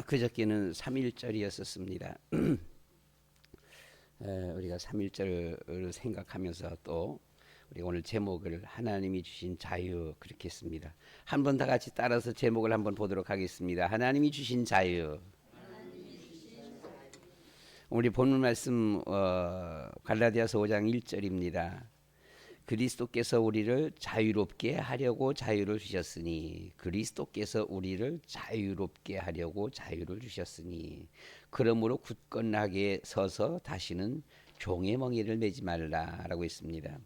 그저께는 3.1절이었었습니다. 우리가 3.1절을 생각하면서 또 우리가 오늘 제목을 하나님이 주신 자유 그렇게 했습니다. 한번 다 같이 따라서 제목을 한번 보도록 하겠습니다. 하나님이 주신 자유. 우리 본문 말씀 갈라디아서 5장 1절입니다. 그리스도께서 우리를 자유롭게 하려고 자유를 주셨으니 그리스도께서 우리를 자유롭게 하려고 자유를 주셨으니 그러므로 굳건하게 서서 다시는 종의 멍에를 매지 말라라고 했습니다.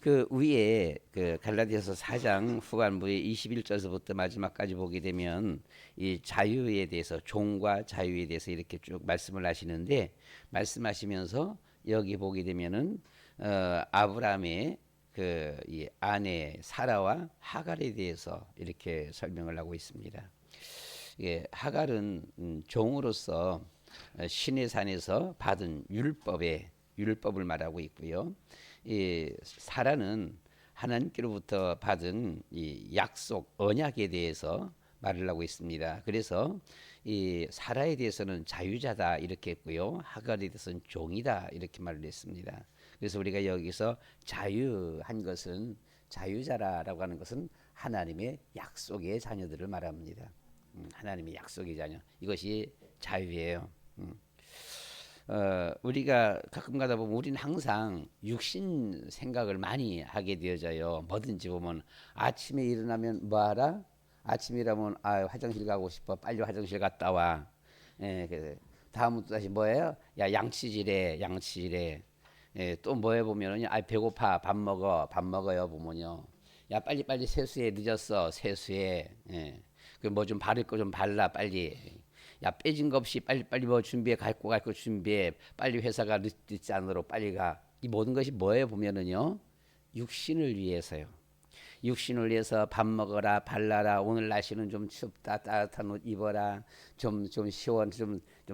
그 위에 그 갈라디아서 4장 후반부의 21절서부터 마지막까지 보게 되면 이 자유에 대해서 종과 자유에 대해서 이렇게 쭉 말씀을 하시는데 말씀하시면서 여기 보게 되면은 아브라함의 그 이 아내 사라와 하갈에 대해서 이렇게 설명을 하고 있습니다. 예, 하갈은 종으로서 신의 산에서 받은 율법을 말하고 있고요. 이 사라는 하나님께로부터 받은 이 약속 언약에 대해서 말을 하고 있습니다. 그래서 이 사라에 대해서는 자유자다 이렇게 했고요. 하갈에 대해서는 종이다 이렇게 말을 했습니다. 그래서 우리가 여기서 자유한 것은 자유자라고 하는 것은 하나님의 약속의 자녀들을 말합니다. 하나님의 약속의 자녀 이것이 자유예요. 우리가 가끔 가다 보면 우리는 항상 육신 생각을 많이 하게 되어져요. 뭐든지 보면 아침에 일어나면 뭐하라? 아침에 일어나면 화장실 가고 싶어. 빨리 화장실 갔다 와. 예, 다음은 또 다시 뭐예요? 야 양치질해. 예, 또 뭐해 보면은 배고파. 밥 먹어요 보면요. 야 빨리 세수해. 늦었어. 세수해. 예. 그 뭐 좀 바를 거 좀 발라 빨리. 야 빼진 거 없이 빨리 뭐 준비해. 갈 거 준비해. 빨리 회사가 늦지 않도록 빨리 가. 이 모든 것이 뭐예요 보면은요. 육신을 위해서요. 육신을 위해서 밥 먹어라, 발라라. 오늘 날씨는 좀 춥다, 따뜻한 옷 입어라. 좀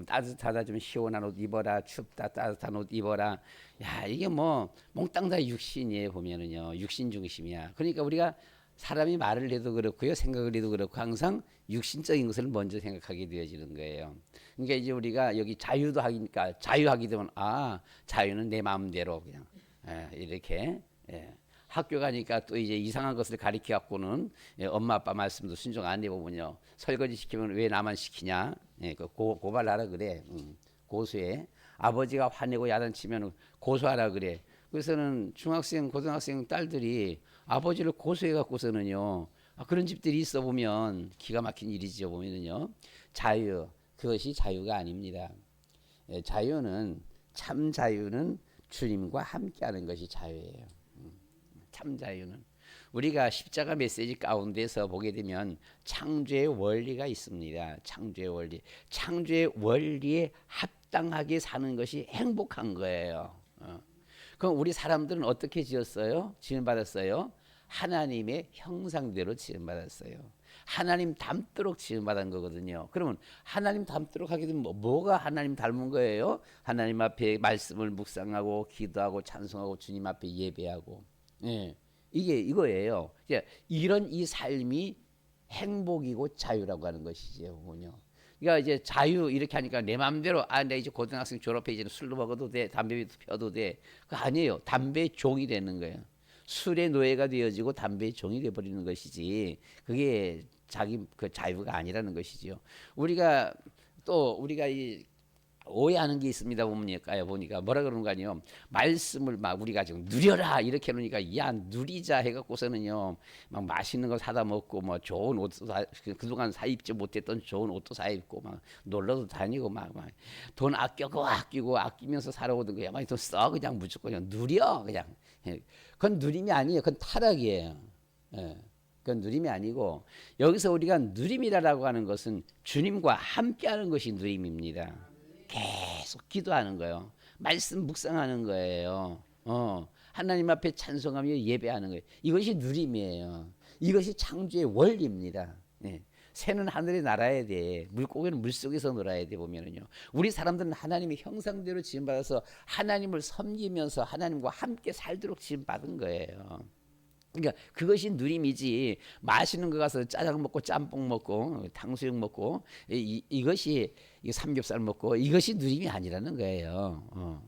따뜻하다, 좀 시원한 옷 입어라. 춥다, 따뜻한 옷 입어라. 야 이게 뭐 몽땅 다 육신이에요 보면은요. 육신 중심이야. 그러니까 우리가 사람이 말을 해도 그렇고요, 생각을 해도 그렇고 항상 육신적인 것을 먼저 생각하게 되어지는 거예요. 그러니까 이제 우리가 여기 자유도 하니까 자유하게 되면 자유는 내 마음대로 그냥 이렇게. 학교 가니까 또 이제 이상한 것을 가리켜 갖고는 엄마 아빠 말씀도 순종 안 해보면요. 설거지 시키면 왜 나만 시키냐? 고발하라 그래. 고소해. 아버지가 화내고 야단치면 고소하라 그래. 그래서는 중학생, 고등학생 딸들이 아버지를 고소해 갖고서는요. 그런 집들이 있어 보면 기가 막힌 일이죠. 보면은요. 자유, 그것이 자유가 아닙니다. 자유는 참 자유는 주님과 함께하는 것이 자유예요. 참 자유는 우리가 십자가 메시지 가운데서 보게 되면 창조의 원리가 있습니다. 창조의 원리에 합당하게 사는 것이 행복한 거예요. 그럼 우리 사람들은 어떻게 지었어요? 지음받았어요? 하나님의 형상대로 지음받았어요. 하나님 닮도록 지음받은 거거든요. 그러면 하나님 닮도록 하게 되면 뭐가 하나님 닮은 거예요? 하나님 앞에 말씀을 묵상하고 기도하고 찬송하고 주님 앞에 예배하고. 예, 이게 이거예요. 이런 이 삶이 행복이고 자유라고 하는 것이죠. 그러니까 이제 자유 이렇게 하니까 내 마음대로 내 이제 고등학생 졸업해 이제 술도 먹어도 돼, 담배도 펴도 돼. 그거 아니에요. 담배의 종이 되는 거예요. 술의 노예가 되어지고 담배의 종이 되어버리는 것이지. 그게 자기 그 자유가 아니라는 것이지요. 우리가 이 오해하는 게 있습니다. 보니까 뭐라 그러는 거 아니에요. 말씀을 막 우리가 지금 누려라 이렇게 해놓으니까 야 누리자 해갖고서는요 막 맛있는 거 사다 먹고 뭐 좋은 옷도 그동안 사 입지 못했던 좋은 옷도 사 입고 막 놀러도 다니고 막 돈 아끼면서 살아오던 거야. 막 돈 써 그냥 무조건 그냥 누려 그냥. 그건 누림이 아니에요. 그건 타락이에요. 그건 누림이 아니고 여기서 우리가 누림이라고 하는 것은 주님과 함께하는 것이 누림입니다. 계속 기도하는 거예요. 말씀 묵상하는 거예요. 하나님 앞에 찬송하며 예배하는 거예요. 이것이 누림이에요. 이것이 창조의 원리입니다. 새는 하늘에 날아야 돼. 물고기는 물속에서 놀아야 돼 보면은요. 우리 사람들은 하나님의 형상대로 지음받아서 하나님을 섬기면서 하나님과 함께 살도록 지음받은 거예요. 그러니까 그것이 누림이지. 맛있는 거 가서 짜장 먹고 짬뽕 먹고 탕수육 먹고 이것이 삼겹살 먹고 이것이 누림이 아니라는 거예요.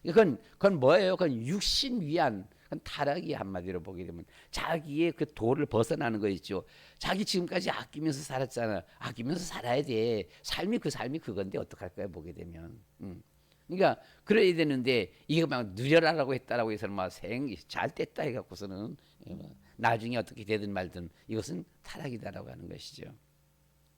그건 뭐예요? 그건 육신 위안, 그건 타락이 한마디로 보게 되면 자기의 그 도를 벗어나는 거 있죠. 자기 지금까지 아끼면서 살았잖아. 아끼면서 살아야 돼. 삶이 그건데 어떡할 거야 보게 되면. 그러니까 그래야 되는데 이거 막 누려라라고 했다라고 해서는 막잘 됐다 해갖고서는 나중에 어떻게 되든 말든 이것은 타락이다라고 하는 것이죠.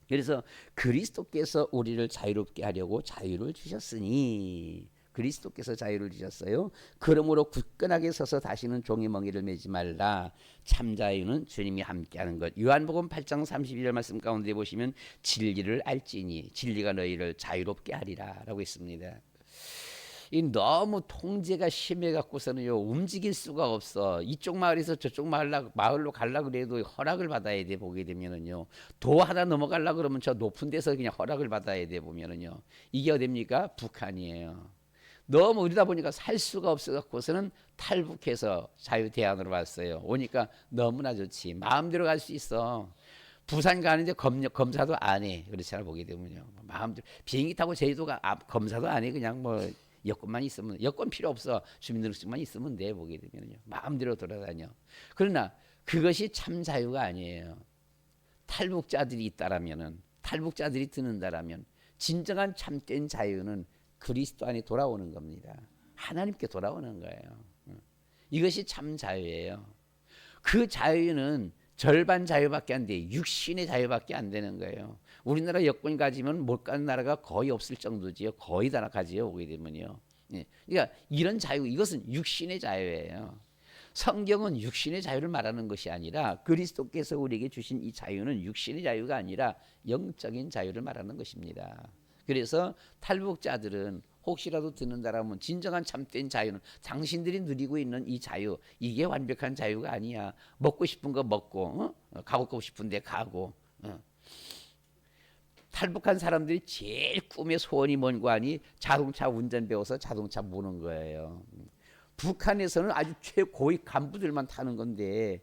그래서 그리스도께서 우리를 자유롭게 하려고 자유를 주셨으니, 그리스도께서 자유를 주셨어요. 그러므로 굳건하게 서서 다시는 종의 멍에를 매지 말라. 참 자유는 주님이 함께하는 것. 요한복음 8장 32절 말씀 가운데 보시면 진리를 알지니 진리가 너희를 자유롭게 하리라라고 있습니다. 이 너무 통제가 심해 갖고서는요 움직일 수가 없어. 이쪽 마을에서 저쪽 마을로 가려 그래도 허락을 받아야 돼 보게 되면은요. 도 하나 넘어가려 그러면 저 높은 데서 그냥 허락을 받아야 돼 보면은요. 이게 어딥니까? 북한이에요. 너무 이러다 보니까 살 수가 없어 갖고서는 탈북해서 자유 대안으로 왔어요. 오니까 너무나 좋지. 마음대로 갈 수 있어. 부산 가는데 검사도 안 해. 그렇잖아 보게 되면요. 마음대로 비행기 타고 제주도가 검사도 안 해. 그냥 뭐 여권만 있으면, 여권 필요 없어. 주민등록증만 있으면 돼 보게 되면요. 마음대로 돌아다녀. 그러나 그것이 참 자유가 아니에요. 탈북자들이 있다라면은, 탈북자들이 드는다라면 진정한 참된 자유는 그리스도 안에 돌아오는 겁니다. 하나님께 돌아오는 거예요. 이것이 참 자유예요. 그 자유는 절반 자유밖에 안 돼. 육신의 자유밖에 안 되는 거예요. 우리나라 여권 가지면 못 가는 나라가 거의 없을 정도지요. 거의 다 가지요. 오게 되면요. 그러니까 이런 자유, 이것은 육신의 자유예요. 성경은 육신의 자유를 말하는 것이 아니라 그리스도께서 우리에게 주신 이 자유는 육신의 자유가 아니라 영적인 자유를 말하는 것입니다. 그래서 탈북자들은 혹시라도 듣는다라면 진정한 참된 자유는 당신들이 누리고 있는 이 자유, 이게 완벽한 자유가 아니야. 먹고 싶은 거 먹고, 가고 싶은 데 가고. 탈북한 사람들이 제일 꿈의 소원이 뭔가 하니 자동차 운전 배워서 자동차 모는 거예요. 북한에서는 아주 최고위 간부들만 타는 건데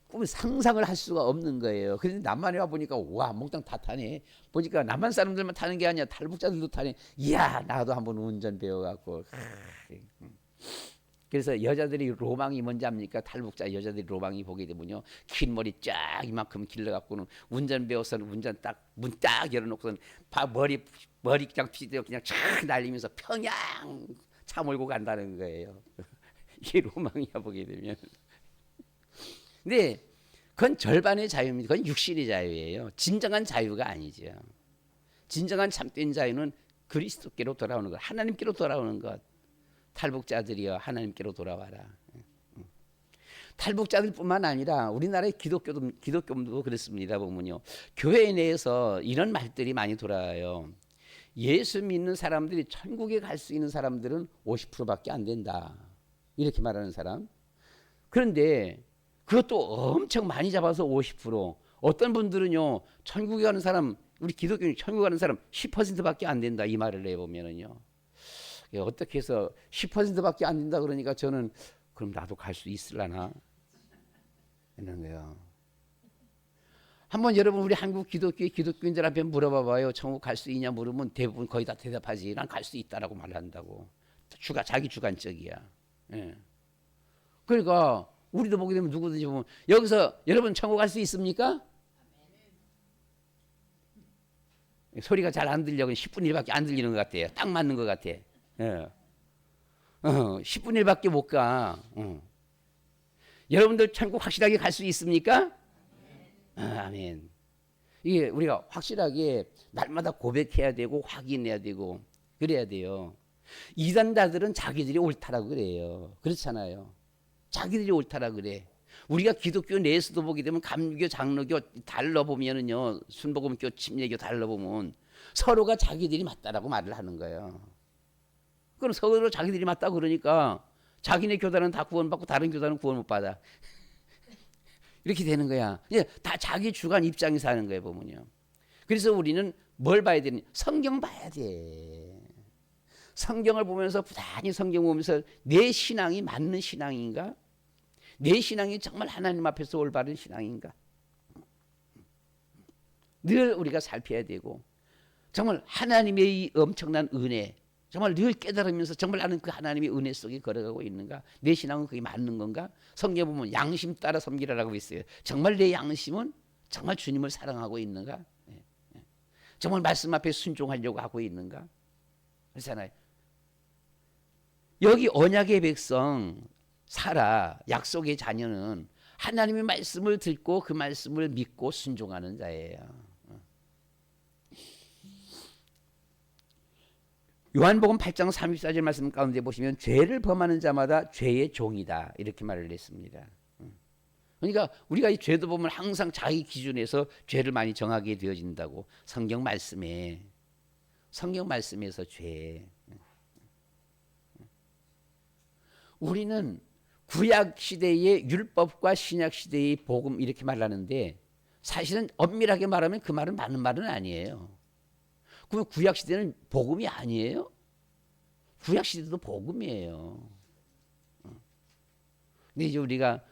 꿈 상상을 할 수가 없는 거예요. 그런데 남한에 와 보니까 와 몽땅 다 타네. 보니까 남한 사람들만 타는 게 아니야. 탈북자들도 타네. 이야 나도 한번 운전 배워갖고. 그래서 여자들이 로망이 뭔지 압니까? 탈북자 여자들이 로망이 보게 되면요. 긴 머리 쫙 이만큼 길러갖고는 운전 배워서는 운전 딱 문 딱 열어놓고서는 머리 그냥 피대로 그냥 쫙 날리면서 평양 차 몰고 간다는 거예요. 이게 로망이야 보게 되면. 근데 그건 절반의 자유입니다. 그건 육신의 자유예요. 진정한 자유가 아니죠. 진정한 참된 자유는 그리스도께로 돌아오는 것, 하나님께로 돌아오는 것. 탈북자들이여 하나님께로 돌아와라. 탈북자들뿐만 아니라 우리나라의 기독교도 그렇습니다. 보면요, 교회 내에서 이런 말들이 많이 돌아요. 예수 믿는 사람들이 천국에 갈 수 있는 사람들은 50%밖에 안 된다. 이렇게 말하는 사람. 그런데 그것도 엄청 많이 잡아서 50%. 어떤 분들은요, 천국에 가는 사람, 우리 기독교인 천국 가는 사람 10%밖에 안 된다. 이 말을 해보면은요. 어떻게 해서 10%밖에 안 된다 그러니까 저는 그럼 나도 갈 수 있을라나? 이런 거예요. 한번 여러분 우리 한국 기독교인들 앞에 물어봐봐요. 천국 갈 수 있냐 물으면 대부분 거의 다 대답하지. 난 갈 수 있다라고 말한다고. 자기 주관적이야. 예. 그러니까 우리도 보게 되면 누구든지 보면 여기서 여러분 천국 갈 수 있습니까? 소리가 잘 안 들려. 10분 1밖에 안 들리는 것 같아요. 딱 맞는 것 같아. 예. 10분 1밖에 못 가. 여러분들 천국 확실하게 갈 수 있습니까? 아멘. 이게 우리가 확실하게 날마다 고백해야 되고 확인해야 되고 그래야 돼요. 이단자들은 자기들이 옳다라고 그래요. 그렇잖아요. 자기들이 옳다라 그래. 우리가 기독교 내에서도 보게 되면 감리교, 장로교 달러 보면은요, 순복음교, 침례교 달러 보면 서로가 자기들이 맞다라고 말을 하는 거예요. 그럼 서로 자기들이 맞다 그러니까 자기네 교단은 다 구원받고 다른 교단은 구원 못 받아. 이렇게 되는 거야. 다 자기 주관 입장에서 하는 거예요, 보면요. 그래서 우리는 뭘 봐야 되니? 성경 봐야 돼. 성경을 보면서 부단히 성경 보면서 내 신앙이 맞는 신앙인가? 내 신앙이 정말 하나님 앞에서 올바른 신앙인가? 늘 우리가 살펴야 되고, 정말 하나님의 이 엄청난 은혜, 정말 늘 깨달으면서 정말 나는 그 하나님의 은혜 속에 걸어가고 있는가? 내 신앙은 그게 맞는 건가? 성경에 보면 양심 따라 섬기라라고 있어요. 정말 내 양심은 정말 주님을 사랑하고 있는가? 정말 말씀 앞에 순종하려고 하고 있는가? 그렇잖아요. 여기 언약의 백성 사라, 약속의 자녀는 하나님의 말씀을 듣고 그 말씀을 믿고 순종하는 자예요. 요한복음 8장 34절 말씀 가운데 보시면 죄를 범하는 자마다 죄의 종이다 이렇게 말을 했습니다. 그러니까 우리가 이 죄도 보면 항상 자기 기준에서 죄를 많이 정하게 되어진다고. 성경 말씀에서 죄. 우리는 구약 시대의 율법과 신약 시대의 복음 이렇게 말하는데, 사실은 엄밀하게 말하면 그 말은 맞는 말은 아니에요. 그럼 구약 시대는 복음이 아니에요? 구약 시대도 복음이에요. 근데 이제 우리가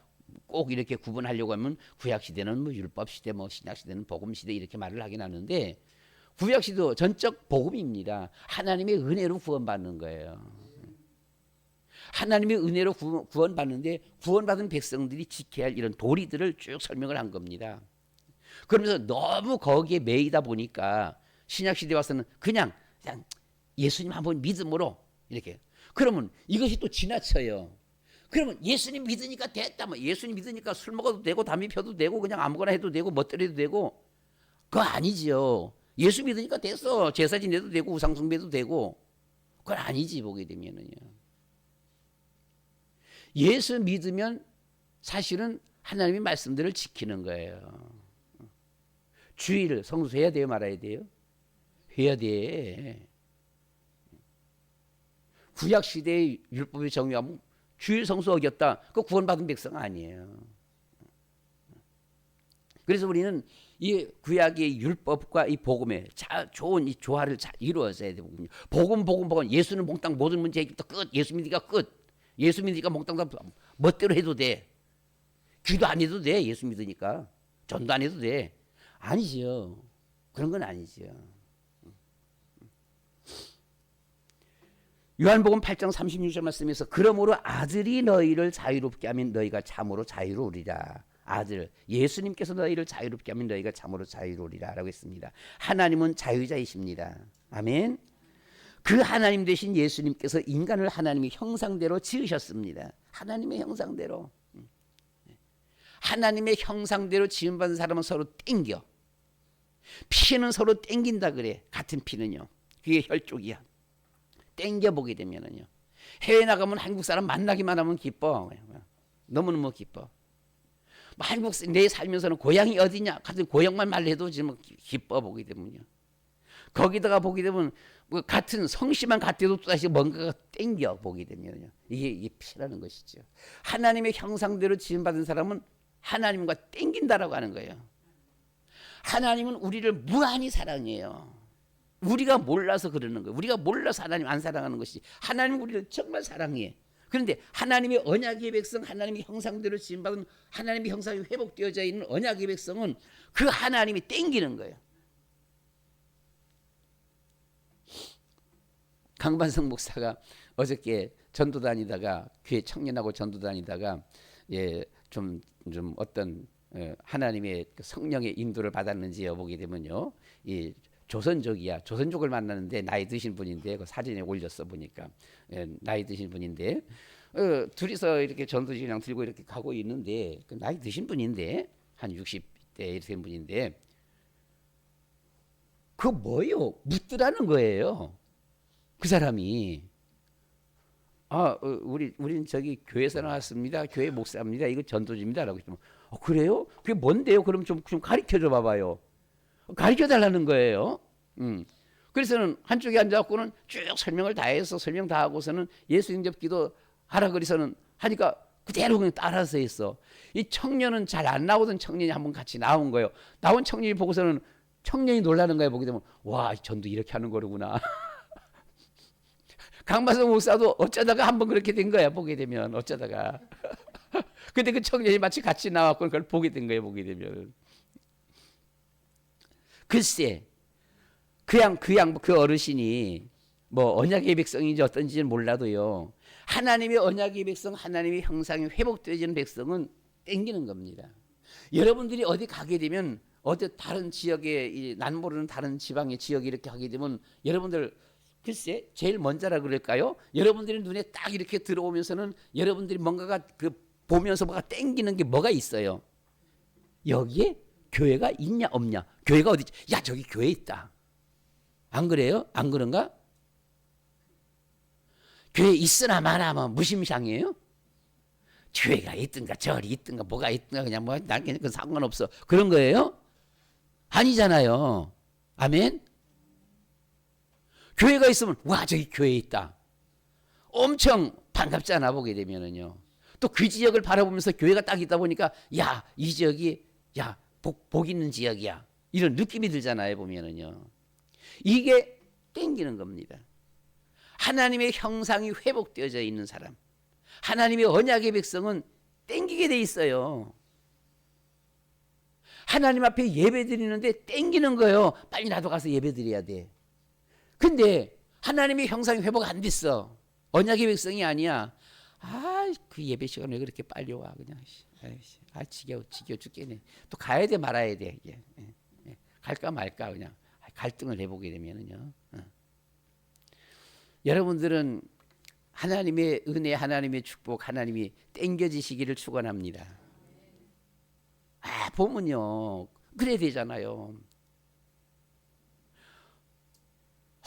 꼭 이렇게 구분하려고 하면 구약 시대는 뭐 율법 시대, 뭐 신약 시대는 복음 시대 이렇게 말을 하긴 하는데, 구약 시대도 전적 복음입니다. 하나님의 은혜로 구원받는 거예요. 하나님의 은혜로 구원받는데, 구원받은 백성들이 지켜야 할 이런 도리들을 쭉 설명을 한 겁니다. 그러면서 너무 거기에 매이다 보니까 신약 시대에 와서는 그냥 예수님 한번 믿음으로 이렇게. 그러면 이것이 또 지나쳐요. 그러면 예수님 믿으니까 됐다. 뭐 예수님 믿으니까 술 먹어도 되고 담배 펴도 되고 그냥 아무거나 해도 되고 멋대로 해도 되고. 그거 아니지요. 예수 믿으니까 됐어. 제사 지내도 되고 우상 숭배도 되고. 그건 아니지, 보게 되면은요. 예수 믿으면 사실은 하나님의 말씀들을 지키는 거예요. 주의를 성수해야 돼요, 말아야 돼요? 해야 돼. 구약 시대의 율법의 정의하면 주일 성수 어겼다. 그 구원받은 백성 아니에요. 그래서 우리는 이 구약의 율법과 이 복음의 좋은 이 조화를 잘 이루어져야 되거든요. 복음. 예수는 몽땅 모든 문제 해결 끝. 예수 믿으니까 끝. 예수 믿으니까 몽땅 다 멋대로 해도 돼. 기도 안 해도 돼. 예수 믿으니까. 전도 안 해도 돼. 아니지요. 그런 건 아니지요. 요한복음 8장 36절 말씀에서 그러므로 아들이 너희를 자유롭게 하면 너희가 참으로 자유로우리라. 아들, 예수님께서 너희를 자유롭게 하면 너희가 참으로 자유로우리라 라고 했습니다. 하나님은 자유자이십니다. 아멘. 그 하나님 되신 예수님께서 인간을 하나님의 형상대로 지으셨습니다. 하나님의 형상대로. 하나님의 형상대로 지음받은 사람은 서로 땡겨. 피는 서로 땡긴다 그래. 같은 피는요. 그게 혈족이야. 땡겨보게 되면은요. 해외 나가면 한국 사람 만나기만 하면 기뻐. 너무너무 기뻐. 뭐 한국 내 살면서는 고향이 어디냐? 같은 고향만 말해도 지금 기뻐 보게 되면요. 거기다가 보게 되면 뭐 같은 성씨만 같아도 또다시 뭔가가 땡겨 보게 되면요. 이게 피라는 것이죠. 하나님의 형상대로 지음받은 사람은 하나님과 땡긴다라고 하는 거예요. 하나님은 우리를 무한히 사랑해요. 우리가 몰라서 그러는 거예요. 우리가 몰라서 하나님 안 사랑하는 것이, 하나님은 우리를 정말 사랑해. 그런데 하나님의 언약의 백성, 하나님의 형상대로 지음받은 하나님의 형상이 회복되어져 있는 언약의 백성은 그 하나님이 땡기는 거예요. 강반성 목사가 어저께 전도 다니다가, 교회 청년하고 전도 다니다가 좀 어떤 하나님의 성령의 인도를 받았는지 여보게 되면요, 이 조선족을 만나는데 나이 드신 분인데, 그 사진에 올렸어 보니까 나이 드신 분인데, 둘이서 이렇게 전도지랑 들고 이렇게 가고 있는데, 그 나이 드신 분인데 한 60대 된 분인데, 그 뭐요? 묻더라는 거예요. 그 사람이 우린 저기 교회에서 나왔습니다. 교회 목사입니다. 이거 전도지입니다라고 했더니 그래요? 그게 뭔데요? 그럼 좀 가르쳐 줘 봐봐요. 가르쳐 달라는 거예요. 그래서는 한쪽에 앉아갖고는 쭉 설명을 다 해서 설명 다 하고서는 예수 영접 기도 하라 그래서는 하니까 그대로 그냥 따라서 했어. 이 청년은 잘 안 나오던 청년이 한번 같이 나온 거예요. 나온 청년이 보고서는 청년이 놀라는 거예요. 보게 되면 와, 전도 이렇게 하는 거구나. 강반성 목사도 어쩌다가 한번 그렇게 된 거야. 보게 되면 어쩌다가. 근데 그 청년이 마치 같이 나왔고 그걸 보게 된 거예요. 보게 되면 글쎄 그 어르신이 뭐 언약의 백성인지 어떤지는 몰라도요. 하나님의 언약의 백성, 하나님의 형상이 회복되어지는 백성은 땡기는 겁니다. 여러분들이 어디 가게 되면 어디 다른 지역에 난 모르는 다른 지방의 지역에 이렇게 가게 되면 여러분들 글쎄 제일 먼저라 그럴까요? 여러분들이 눈에 딱 이렇게 들어오면서는 여러분들이 뭔가가 그 보면서 뭐가 땡기는 게 뭐가 있어요? 여기에 교회가 있냐 없냐? 교회가 어디? 야 저기 교회 있다. 안 그래요? 안 그런가? 교회 있으나 마나 무심상이에요? 교회가 있든가 절이 있든가 뭐가 있든가 그냥 뭐 난 그냥 상관없어 그런 거예요? 아니잖아요. 아멘. 교회가 있으면 와 저기 교회 있다. 엄청 반갑잖아 보게 되면은요. 또 그 지역을 바라보면서 교회가 딱 있다 보니까 야 이 지역이 야 복 있는 지역이야 이런 느낌이 들잖아요 보면은요. 이게 땡기는 겁니다. 하나님의 형상이 회복되어져 있는 사람, 하나님의 언약의 백성은 땡기게 돼 있어요. 하나님 앞에 예배 드리는데 땡기는 거예요. 빨리 나도 가서 예배 드려야 돼. 근데 하나님의 형상이 회복 안 됐어. 언약의 백성이 아니야. 그 예배 시간 왜 그렇게 빨리 와 그냥. 지겨워 죽겠네. 또 가야 돼 말아야 돼 이게. 갈까 말까 그냥 갈등을 해보게 되면은요. 여러분들은 하나님의 은혜, 하나님의 축복, 하나님이 땡겨지시기를 축원합니다. 보면요 그래야 되잖아요.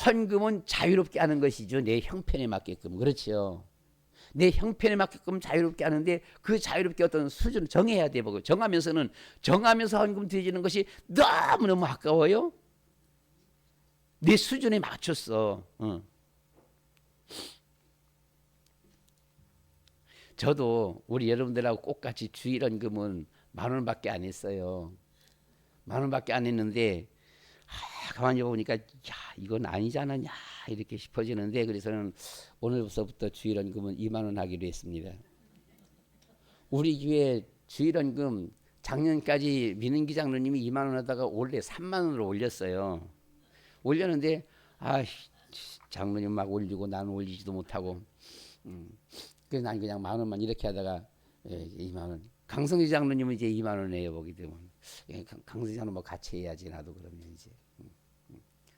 헌금은 자유롭게 하는 것이죠. 내 형편에 맞게끔. 그렇죠. 내 형편에 맞게끔 자유롭게 하는데 그 자유롭게 어떤 수준을 정해야 돼. 정하면서 헌금 드리는 것이 너무너무 아까워요. 내 수준에 맞췄어. 저도 우리 여러분들하고 똑같이 주일헌금은 10,000원밖에 안 했어요. 10,000원밖에 안 했는데 가만히 보니까 야 이건 아니지 않았냐 이렇게 싶어지는데 그래서는 오늘부터 주일헌금은 20,000원 하기로 했습니다. 우리 교회 주일헌금 작년까지 민은기 장로님이 20,000원 하다가 올해 30,000원으로 올렸어요. 올렸는데 장로님 막 올리고 나는 올리지도 못하고 그래서 난 그냥 10,000원만 이렇게 하다가 20,000원. 강성지 장로님은 이제 20,000원이에요 보기 때문에 강성지 장로 뭐 같이 해야지 나도 그러면 이제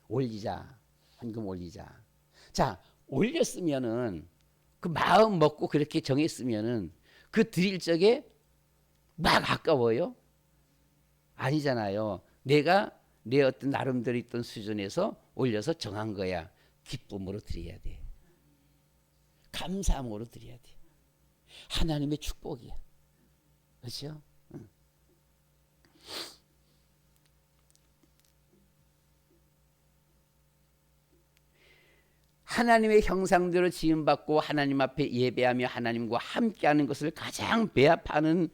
올리자 헌금 올리자. 자 올렸으면은 그 마음 먹고 그렇게 정했으면은 그 드릴 적에 막 아까워요? 아니잖아요. 내가 내 어떤 나름대로 있던 수준에서 올려서 정한 거야. 기쁨으로 드려야 돼. 감사함으로 드려야 돼. 하나님의 축복이야. 그렇죠? 하나님의 형상대로 지음받고 하나님 앞에 예배하며 하나님과 함께하는 것을 가장 배합하는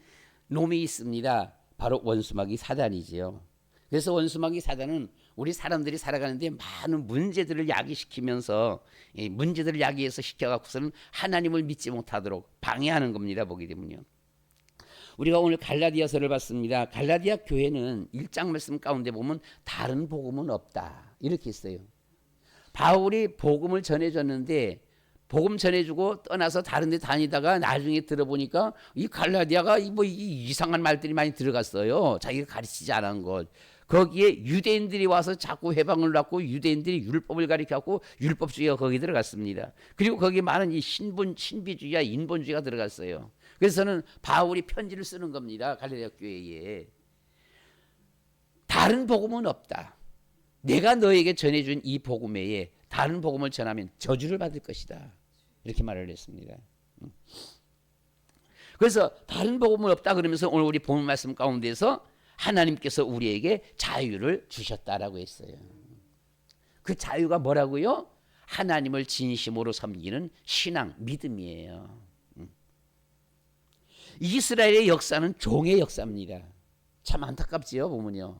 놈이 있습니다. 바로 원수마귀 사단이지요. 그래서 원수마귀 사단은 우리 사람들이 살아가는데 많은 문제들을 야기시키면서 문제들을 야기해서 시켜갖고서는 하나님을 믿지 못하도록 방해하는 겁니다. 보게 되면요. 우리가 오늘 갈라디아서를 봤습니다. 갈라디아 교회는 1장 말씀 가운데 보면 다른 복음은 없다 이렇게 했어요. 바울이 복음을 전해줬는데 복음 전해주고 떠나서 다른 데 다니다가 나중에 들어보니까 이 갈라디아가 뭐 이상한 말들이 많이 들어갔어요. 자기가 가르치지 않은 것. 거기에 유대인들이 와서 자꾸 해방을 낳고 유대인들이 율법을 가르쳐갖고 율법주의가 거기 들어갔습니다. 그리고 거기에 많은 이 신비주의와 인본주의가 들어갔어요. 그래서는 바울이 편지를 쓰는 겁니다. 갈라디아 교회에. 다른 복음은 없다. 내가 너에게 전해준 이 복음 외에 다른 복음을 전하면 저주를 받을 것이다. 이렇게 말을 했습니다. 그래서 다른 복음은 없다 그러면서 오늘 우리 본문 말씀 가운데서 하나님께서 우리에게 자유를 주셨다라고 했어요. 그 자유가 뭐라고요? 하나님을 진심으로 섬기는 신앙, 믿음이에요. 이스라엘의 역사는 종의 역사입니다. 참 안타깝지요, 보면요.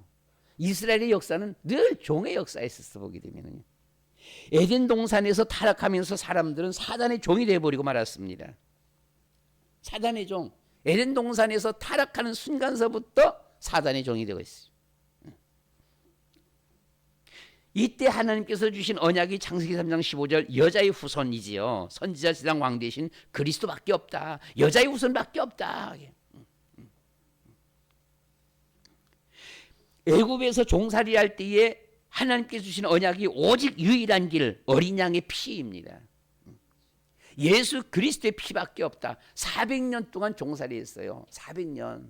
이스라엘의 역사는 늘 종의 역사였었어 보게 되면요. 에덴 동산에서 타락하면서 사람들은 사단의 종이 되어버리고 말았습니다. 사단의 종. 에덴 동산에서 타락하는 순간서부터 사단의 종이 되고 있어요. 이때 하나님께서 주신 언약이 창세기 3장 15절 여자의 후손이지요. 선지자 지상 왕대신 그리스도밖에 없다. 여자의 후손밖에 없다. 애굽에서 종살이 할 때에 하나님께서 주신 언약이 오직 유일한 길 어린 양의 피입니다. 예수 그리스도의 피밖에 없다. 400년 동안 종살이 했어요. 400년.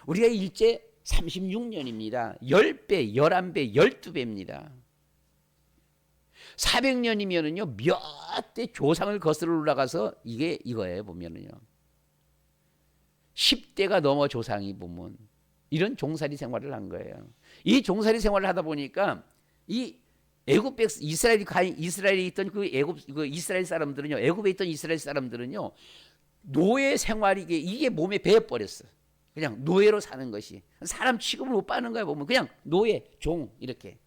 우리가 일제 36년입니다. 10배, 11배, 12배입니다. 400년이면은요, 몇 대 조상을 거슬러 올라가서 이거예요, 보면은요. 10대가 넘어 조상이 보면. 이런 종살이 생활을 한 거예요. 이 종살이 생활을 하다 보니까 이 애굽 이스라엘에 있던 그 이스라엘 사람들은요, 애굽에 있던 이스라엘 사람들은요, 노예 생활이 이게 몸에 배어 버렸어. 그냥 노예로 사는 것이 사람 취급을 못 받는 거야. 보면 그냥 노예, 종 이렇게.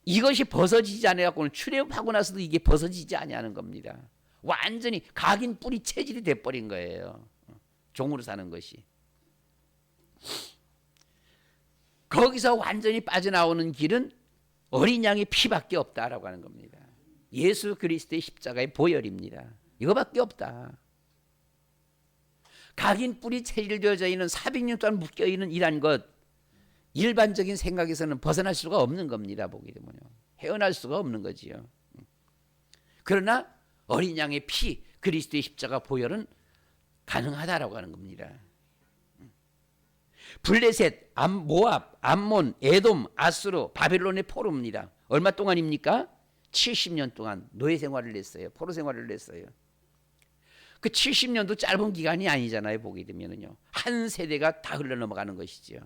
이것이 벗어지지 않아 갖고는 출애굽하고 나서도 이게 벗어지지 아니하는 겁니다. 완전히 각인 뿌리 체질이 돼 버린 거예요. 종으로 사는 것이. 거기서 완전히 빠져나오는 길은 어린 양의 피밖에 없다라고 하는 겁니다. 예수 그리스도의 십자가의 보혈입니다. 이거밖에 없다. 각인 뿌리 체질되어져 있는 400년 동안 묶여있는 이란 것, 일반적인 생각에서는 벗어날 수가 없는 겁니다. 보게 되면요, 헤어날 수가 없는 거지요. 그러나 어린 양의 피, 그리스도의 십자가 보혈은 가능하다라고 하는 겁니다. 블레셋, 모압, 암몬, 에돔, 아수르, 바벨론의 포로입니다. 얼마 동안입니까? 70년 동안 노예 생활을 했어요. 포로 생활을 했어요. 그 70년도 짧은 기간이 아니잖아요. 보게 되면은요, 한 세대가 다 흘러넘어가는 것이죠.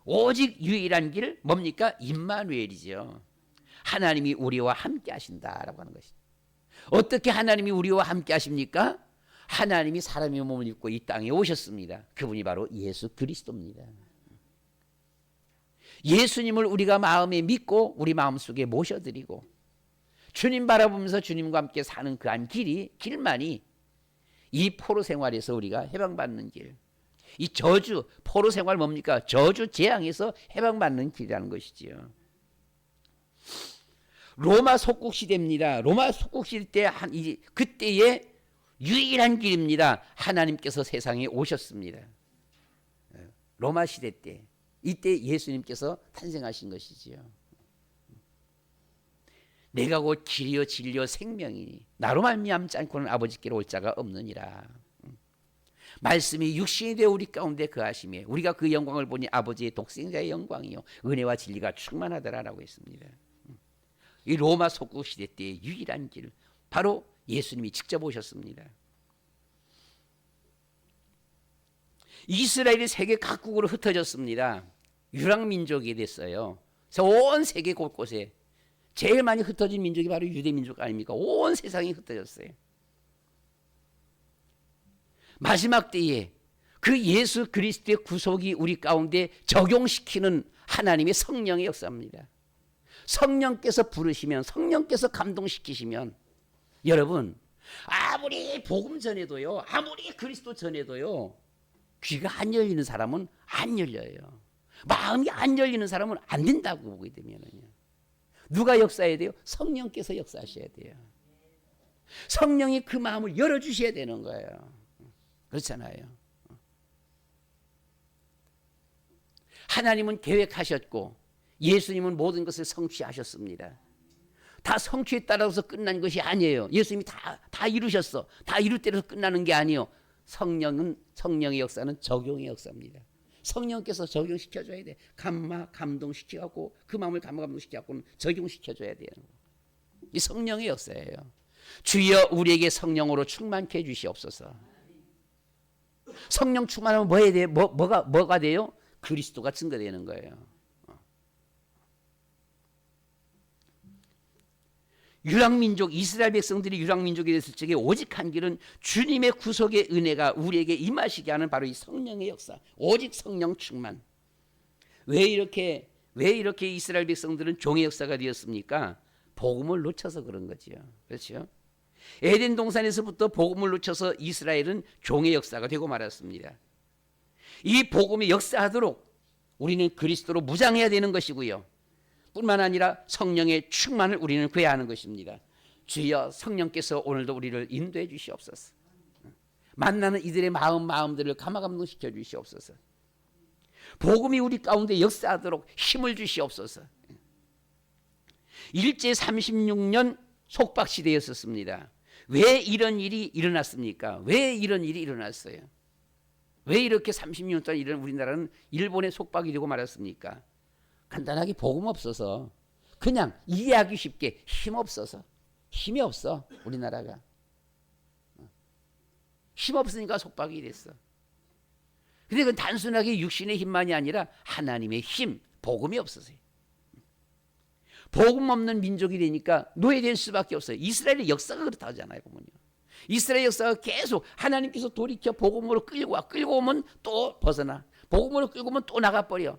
오직 유일한 길 뭡니까? 임마누엘이죠. 하나님이 우리와 함께 하신다라고 하는 것이죠. 어떻게 하나님이 우리와 함께 하십니까? 하나님이 사람의 몸을 입고 이 땅에 오셨습니다. 그분이 바로 예수 그리스도입니다. 예수님을 우리가 마음에 믿고 우리 마음속에 모셔드리고 주님 바라보면서 주님과 함께 사는 그한 길만이 이 포로 생활에서 우리가 해방받는 길, 이 저주, 포로 생활 뭡니까? 저주 재앙에서 해방받는 길이라는 것이지요. 로마 속국 시대입니다. 로마 속국 시대 때 그때의 유일한 길입니다. 하나님께서 세상에 오셨습니다. 로마 시대 때, 이때 예수님께서 탄생하신 것이지요. 내가 곧 길이요 진리요 생명이니 나로 말미암지 않고는 아버지께로 올 자가 없느니라. 말씀이 육신이 되어 우리 가운데 거하시며 우리가 그 영광을 보니 아버지의 독생자의 영광이요 은혜와 진리가 충만하더라라고 했습니다. 이 로마 속국 시대 때의 유일한 길, 바로 예수님이 직접 오셨습니다. 이스라엘이 세계 각국으로 흩어졌습니다. 유랑민족이 됐어요. 그래서 온 세계 곳곳에 제일 많이 흩어진 민족이 바로 유대민족 아닙니까? 온 세상이 흩어졌어요. 마지막 때에 그 예수 그리스도의 구속이 우리 가운데 적용시키는 하나님의 성령의 역사입니다. 성령께서 부르시면, 성령께서 감동시키시면, 여러분 아무리 복음 전해도요, 아무리 그리스도 전해도요, 귀가 안 열리는 사람은 안 열려요. 마음이 안 열리는 사람은 안 된다고 보게 되면은요. 누가 역사해야 돼요? 성령께서 역사하셔야 돼요. 성령이 그 마음을 열어주셔야 되는 거예요. 그렇잖아요. 하나님은 계획하셨고 예수님은 모든 것을 성취하셨습니다. 다 성취에 따라서 끝난 것이 아니에요. 예수님이 다 이루셨어. 다 이룰 때로 끝나는 게 아니에요. 성령의 역사는 적용의 역사입니다. 성령께서 적용시켜줘야 돼. 감동시켜갖고 그 마음을 감동시켜갖고는 적용시켜줘야 돼요. 이 성령의 역사예요. 주여 우리에게 성령으로 충만케 해주시옵소서. 성령 충만하면 뭐 해야 돼요? 뭐가 돼요? 그리스도가 증거되는 거예요. 유랑민족, 이스라엘 백성들이 유랑민족이 됐을 적에 오직 한 길은 주님의 구속의 은혜가 우리에게 임하시게 하는 바로 이 성령의 역사, 오직 성령 충만. 왜 이렇게 이스라엘 백성들은 종의 역사가 되었습니까? 복음을 놓쳐서 그런 거지요. 그렇죠? 에덴 동산에서부터 복음을 놓쳐서 이스라엘은 종의 역사가 되고 말았습니다. 이 복음이 역사하도록 우리는 그리스도로 무장해야 되는 것이고요. 뿐만 아니라 성령의 충만을 우리는 구해야 하는 것입니다. 주여 성령께서 오늘도 우리를 인도해 주시옵소서. 만나는 이들의 마음들을 감화감동시켜 주시옵소서. 복음이 우리 가운데 역사하도록 힘을 주시옵소서. 일제 36년 속박시대였었습니다. 왜 이런 일이 일어났습니까? 왜 이런 일이 일어났어요? 왜 이렇게 30년 동안 이런 우리나라는 일본의 속박이 되고 말았습니까? 간단하게 복음 없어서, 그냥 이해하기 쉽게 힘 없어서. 힘이 없어 우리나라가. 힘 없으니까 속박이 됐어. 근데 그건 단순하게 육신의 힘만이 아니라 하나님의 힘, 복음이 없어서요. 복음 없는 민족이 되니까 노예될 수밖에 없어요. 이스라엘의 역사가 그렇다 하잖아요. 보면요. 이스라엘 역사가 계속 하나님께서 돌이켜 복음으로 끌고 와. 끌고 오면 또 벗어나. 복음으로 끌고 오면 또 나가버려.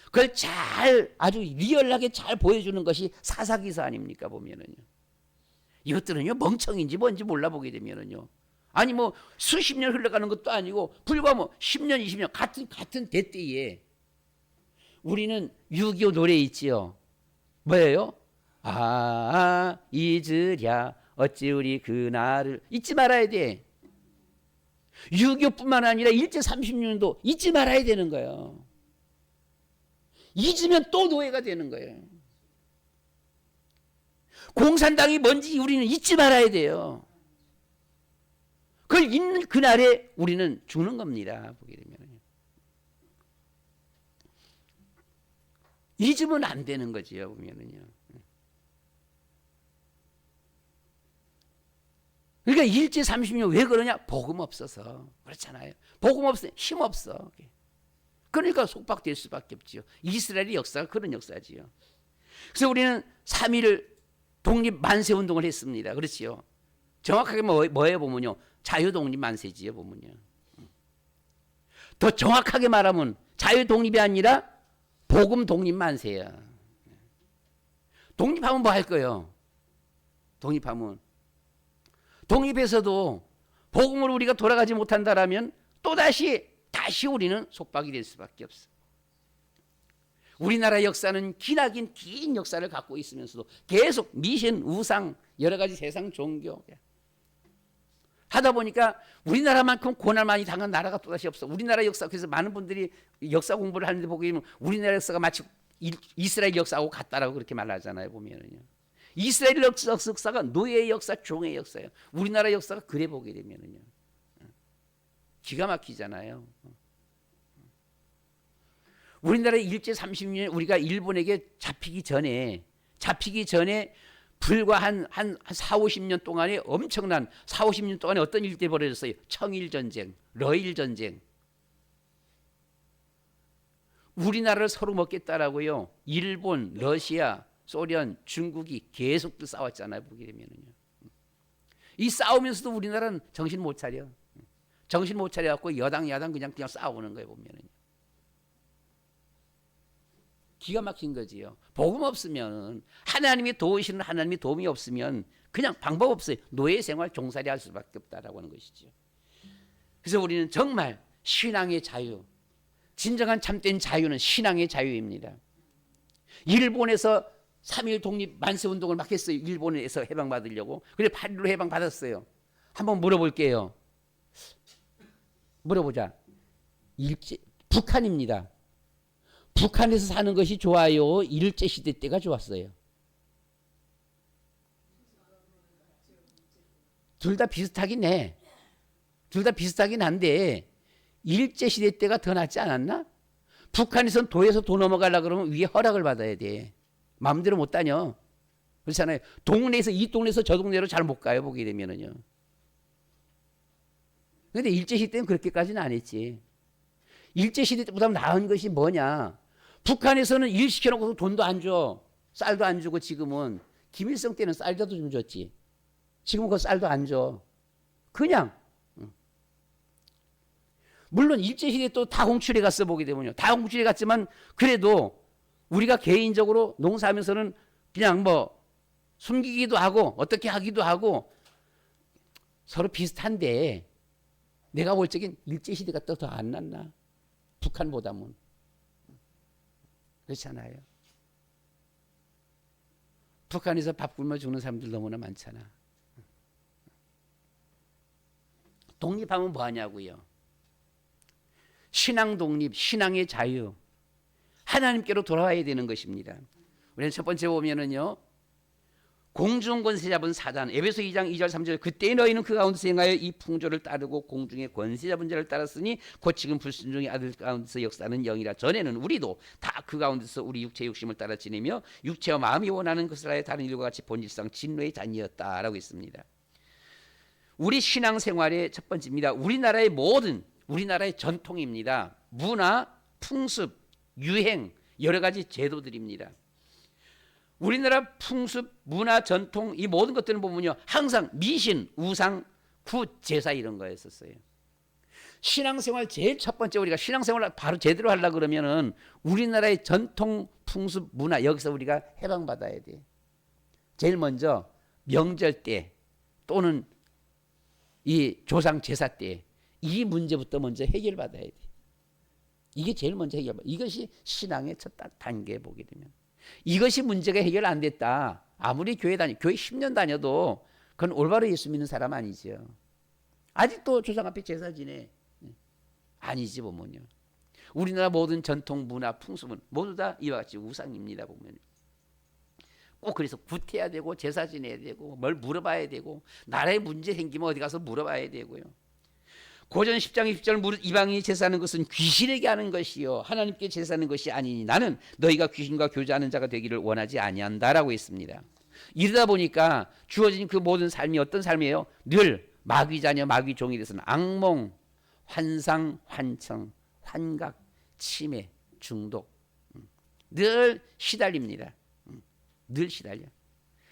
그걸 잘 아주 리얼하게 잘 보여주는 것이 사사기서 아닙니까? 보면은요. 이것들은요 멍청인지 뭔지 몰라보게 되면은요. 아니 뭐 수십 년 흘러가는 것도 아니고 불과 뭐 10년 20년 같은 대때에 우리는 6.25 노래 있지요. 뭐예요? 잊으랴 어찌 우리 그날을 잊지 말아야 돼. 6.25뿐만 아니라 일제 36년도 잊지 말아야 되는 거예요. 잊으면 또 노예가 되는 거예요. 공산당이 뭔지 우리는 잊지 말아야 돼요. 그걸 잊는 그날에 우리는 죽는 겁니다. 보게 되면 잊으면 안 되는 거지요. 보면은요. 그러니까 일제 30년 왜 그러냐? 복음 없어서 그렇잖아요. 복음 없으면 힘 없어. 그러니까 속박될 수밖에 없지요. 이스라엘의 역사가 그런 역사지요. 그래서 우리는 3.1 독립 만세 운동을 했습니다. 그렇지요. 정확하게 뭐예요? 보면요. 자유 독립 만세지요. 보면요. 더 정확하게 말하면 자유 독립이 아니라 복음 독립 만세야. 독립하면 뭐 할 거예요? 독립해서도 복음으로 우리가 돌아가지 못한다라면 다시 우리는 속박이 될 수밖에 없어. 우리나라 역사는 기나긴 긴 역사를 갖고 있으면서도 계속 미신, 우상, 여러 가지 세상 종교 하다 보니까 우리나라만큼 고난 많이 당한 나라가 또다시 없어. 우리나라 역사, 그래서 많은 분들이 역사 공부를 하는데 보게 되면 우리나라 역사가 마치 이스라엘 역사하고 같다라고 그렇게 말하잖아요. 보면은요. 이스라엘 역사가 노예의 역사, 종의 역사예요. 우리나라 역사가 그래 보게 되면은요. 기가 막히잖아요. 우리나라 일제 30년 우리가 일본에게 잡히기 전에 불과 한 4, 50년 동안에 엄청난 4, 50년 동안에 어떤 일들이 벌어졌어요? 청일전쟁, 러일전쟁. 우리나라를 서로 먹겠다라고요. 일본, 러시아, 소련, 중국이 계속 싸웠잖아요. 보게 되면은요. 이 싸우면서도 우리나라는 정신 못 차려. 정신 못 차려갖고 여당, 야당 그냥 싸우는 거예요. 보면은요. 기가 막힌 거지요. 복음 없으면 하나님이 도우시는 하나님이 도움이 없으면 그냥 방법 없어요. 노예 생활 종살이 할 수밖에 없다라고 하는 것이죠. 그래서 우리는 정말 신앙의 자유, 진정한 참된 자유는 신앙의 자유입니다. 일본에서 3.1 독립 만세 운동을 막 했어요. 일본에서 해방받으려고. 그래 8.15 해방받았어요. 한번 물어볼게요. 물어보자. 북한입니다. 북한에서 사는 것이 좋아요? 일제시대 때가 좋았어요? 둘 다 비슷하긴 해. 둘 다 비슷하긴 한데 일제시대 때가 더 낫지 않았나? 북한에서는 도에서 도 넘어가려고 그러면 위에 허락을 받아야 돼. 마음대로 못 다녀. 그렇잖아요. 동네에서 이 동네에서 저 동네로 잘 못 가요. 보게 되면은요. 근데 일제시대 때는 그렇게까지는 안 했지. 일제시대 때보다 나은 것이 뭐냐? 북한에서는 일 시켜놓고 돈도 안 줘. 쌀도 안 주고 지금은. 김일성 때는 쌀이라도 좀 줬지. 지금은 그 쌀도 안 줘. 그냥. 물론 일제시대 또 다 공출해 갔어 보게 되면요. 다 공출해 갔지만 그래도 우리가 개인적으로 농사하면서는 그냥 뭐 숨기기도 하고 어떻게 하기도 하고 서로 비슷한데 내가 볼 적엔 일제시대가 더 안 낫나? 북한보다는. 그렇잖아요. 북한에서 밥 굶어 죽는 사람들 너무나 많잖아. 독립하면 뭐 하냐고요. 신앙 독립, 신앙의 자유. 하나님께로 돌아와야 되는 것입니다. 우리는 첫 번째 보면은요. 공중 권세 잡은 사단, 에베소 2장 2절 3절, 그때 너희는 그 가운데서 행하여 이 풍조를 따르고 공중의 권세 잡은 자를 따랐으니 곧 지금 불순종의 아들 가운데서 역사하는 영이라. 전에는 우리도 다 그 가운데서 우리 육체의 욕심을 따라 지내며 육체와 마음이 원하는 것을 하여 다른 일과 같이 본질상 진노의 자녀였다라고 했습니다. 우리 신앙생활의 첫 번째입니다. 우리나라의 모든, 우리나라의 전통입니다. 문화, 풍습, 유행, 여러 가지 제도들입니다. 우리나라 풍습, 문화, 전통 이 모든 것들을 보면요. 항상 미신, 우상, 굿, 제사 이런 거였었어요. 신앙생활 제일 첫 번째 우리가 신앙생활을 바로 제대로 하려고 그러면은 우리나라의 전통, 풍습, 문화 여기서 우리가 해방받아야 돼. 제일 먼저 명절 때 또는 이 조상 제사 때 이 문제부터 먼저 해결받아야 돼. 이게 제일 먼저 해결받아. 이것이 신앙의 첫 단계 보게 되면. 이것이 문제가 해결 안 됐다. 아무리 교회 10년 다녀도 그건 올바로 예수 믿는 사람 아니죠. 아직도 조상 앞에 제사 지내. 아니지 보면요. 우리나라 모든 전통 문화 풍습은 모두 다 이와 같이 우상입니다 보면요. 꼭 그래서 굿해야 되고 제사 지내야 되고 뭘 물어봐야 되고 나라에 문제 생기면 어디 가서 물어봐야 되고요. 고전 10장 20절 이방인이 제사하는 것은 귀신에게 하는 것이요 하나님께 제사하는 것이 아니니 나는 너희가 귀신과 교제하는 자가 되기를 원하지 아니한다라고 했습니다. 이러다 보니까 주어진 그 모든 삶이 어떤 삶이에요? 늘 마귀 자녀 마귀 종이 돼서는 악몽, 환상, 환청, 환각, 치매, 중독 늘 시달립니다. 늘 시달려.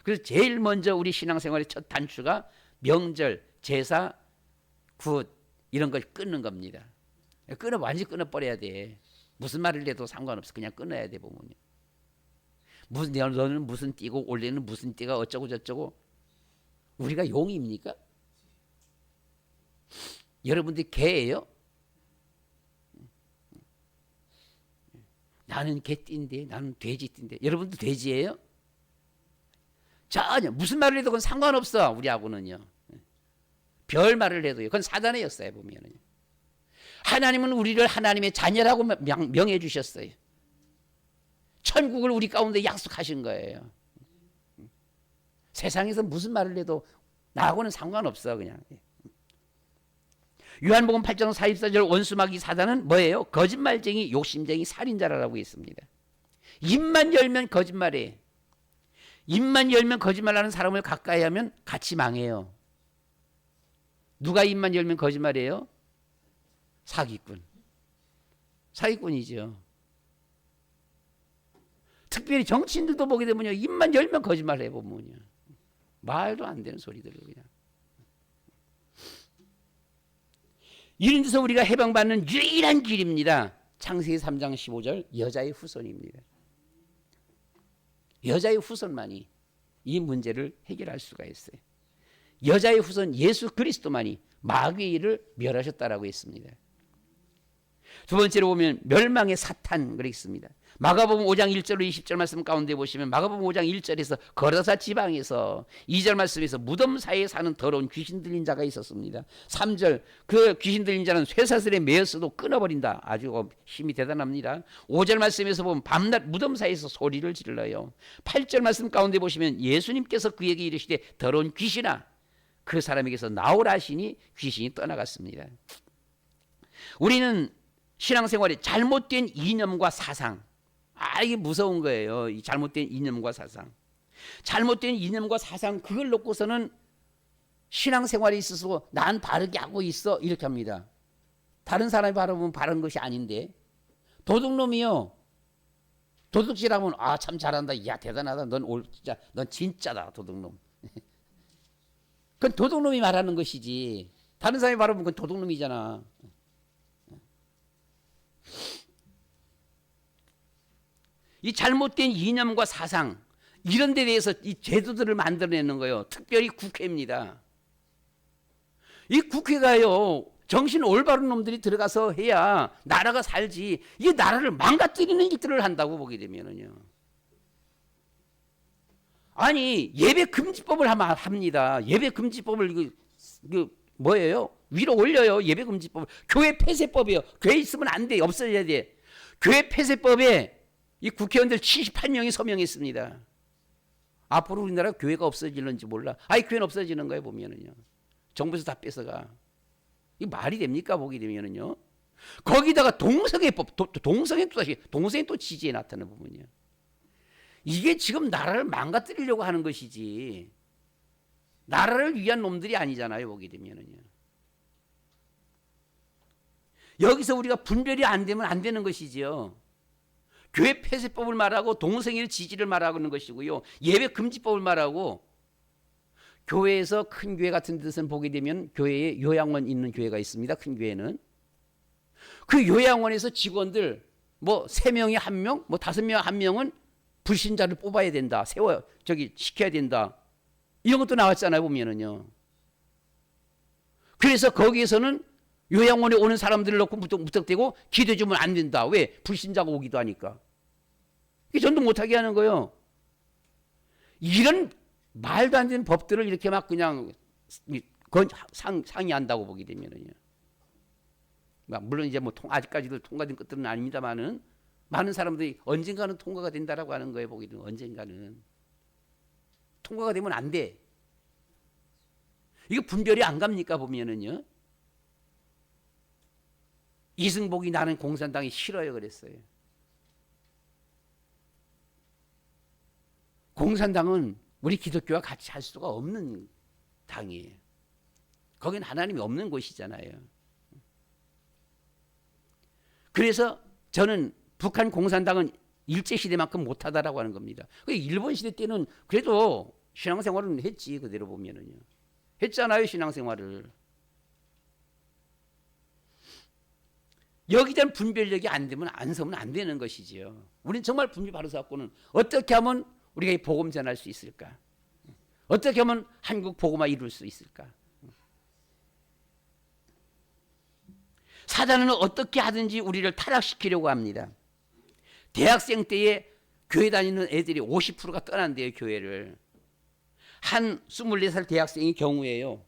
그래서 제일 먼저 우리 신앙생활의 첫 단추가 명절, 제사, 굿 이런 걸 끊는 겁니다. 완전히 끊어버려야 돼. 무슨 말을 해도 상관없어. 그냥 끊어야 돼 보면요. 너는 무슨 띠고 원래는 무슨 띠가 어쩌고 저쩌고. 우리가 용입니까? 여러분들이 개예요? 나는 개띠인데 나는 돼지띠인데 여러분도 돼지예요? 전혀 무슨 말을 해도 그건 상관없어. 우리하고는요. 별 말을 해도요. 그건 사단의 역사에 보면은 하나님은 우리를 하나님의 자녀라고 명해 주셨어요. 천국을 우리 가운데 약속하신 거예요. 세상에서 무슨 말을 해도 나하고는 상관없어 그냥. 요한복음 8장 44절 원수마귀 사단은 뭐예요? 거짓말쟁이, 욕심쟁이, 살인자라고 했습니다. 입만 열면 거짓말해. 입만 열면 거짓말하는 사람을 가까이 하면 같이 망해요. 누가 입만 열면 거짓말해요? 사기꾼. 사기꾼이죠. 특별히 정치인들도 보게 되면요. 입만 열면 거짓말해 보면요. 말도 안 되는 소리들을 그냥. 이런 데서 우리가 해방받는 유일한 길입니다. 창세기 3장 15절 여자의 후손입니다. 여자의 후손만이 이 문제를 해결할 수가 있어요. 여자의 후손 예수 그리스도만이 마귀를 멸하셨다라고 했습니다. 두 번째로 보면 멸망의 사탄 그랬습니다. 마가복음 5장 1절로 20절 말씀 가운데 보시면 마가복음 5장 1절에서 거라사 지방에서 2절 말씀에서 무덤 사이에 사는 더러운 귀신 들린 자가 있었습니다. 3절 그 귀신 들린 자는 쇠사슬에 매였어도 끊어버린다. 아주 힘이 대단합니다. 5절 말씀에서 보면 밤낮 무덤 사이에서 소리를 질러요. 8절 말씀 가운데 보시면 예수님께서 그에게 이르시되 더러운 귀신아 그 사람에게서 나오라 하시니 귀신이 떠나갔습니다. 우리는 신앙생활에 잘못된 이념과 사상 이게 무서운 거예요. 이 잘못된 이념과 사상. 잘못된 이념과 사상 그걸 놓고서는 신앙생활에 있어서 난 바르게 하고 있어 이렇게 합니다. 다른 사람이 바라보면 바른 것이 아닌데 도둑놈이요. 도둑질하면 참 잘한다. 야 대단하다. 넌 진짜다 도둑놈. 그건 도둑놈이 말하는 것이지. 다른 사람이 바라보면 그건 도둑놈이잖아. 이 잘못된 이념과 사상 이런 데 대해서 이 제도들을 만들어내는 거예요. 특별히 국회입니다. 이 국회가요, 정신 올바른 놈들이 들어가서 해야 나라가 살지. 이게 나라를 망가뜨리는 일들을 한다고 보게 되면은요. 아니 예배 금지법을 합니다. 예배 금지법을 이거 뭐예요? 위로 올려요. 예배 금지법. 교회 폐쇄법이요. 교회 있으면 안 돼. 없어져야 돼. 교회 폐쇄법에 이 국회의원들 78명이 서명했습니다. 앞으로 우리나라 교회가 없어질는지 몰라. 아이 교회는 없어지는 거예요 보면은요. 정부에서 다 뺏어가. 이 말이 됩니까 보게 되면은요. 거기다가 동성애법, 동성애 또 다시 동성애 또 지지에 나타나는 부분이야. 이게 지금 나라를 망가뜨리려고 하는 것이지 나라를 위한 놈들이 아니잖아요 보게 되면은요. 여기서 우리가 분별이 안 되면 안 되는 것이지요. 교회 폐쇄법을 말하고 동성애 지지를 말하는 것이고요. 예배 금지법을 말하고 교회에서 큰 교회 같은 데서는 보게 되면 교회에 요양원 있는 교회가 있습니다. 큰 교회는. 그 요양원에서 직원들 뭐 3명이 1명, 뭐 5명 1명은 불신자를 뽑아야 된다. 시켜야 된다. 이런 것도 나왔잖아요, 보면은요. 그래서 거기에서는 요양원에 오는 사람들을 놓고 무턱대고 기도해 주면 안 된다. 왜? 불신자가 오기도 하니까. 이게 전도 못하게 하는 거예요. 이런 말도 안 되는 법들을 이렇게 막 그냥 상의한다고 보게 되면은요. 물론 이제 뭐 아직까지도 통과된 것들은 아닙니다만은 많은 사람들이 언젠가는 통과가 된다라고 하는 거예요. 보게 되면 언젠가는 통과가 되면 안 돼. 이거 분별이 안 갑니까 보면은요. 이승복이 나는 공산당이 싫어요 그랬어요. 공산당은 우리 기독교와 같이 할 수가 없는 당이에요. 거긴 하나님이 없는 곳이잖아요. 그래서 저는 북한 공산당은 일제시대만큼 못하다라고 하는 겁니다. 일본 시대 때는 그래도 신앙생활은 했지. 그대로 보면은요. 했잖아요 신앙생활을. 여기에 대한 분별력이 안 되면 안 서면 안 되는 것이지요. 우리는 정말 분별 바로 서갖고는 어떻게 하면 우리가 이 복음 전할 수 있을까? 어떻게 하면 한국 복음화 이룰 수 있을까? 사단은 어떻게 하든지 우리를 타락시키려고 합니다. 대학생 때에 교회 다니는 애들이 50%가 떠난대요 교회를. 한 24살 대학생의 경우에요.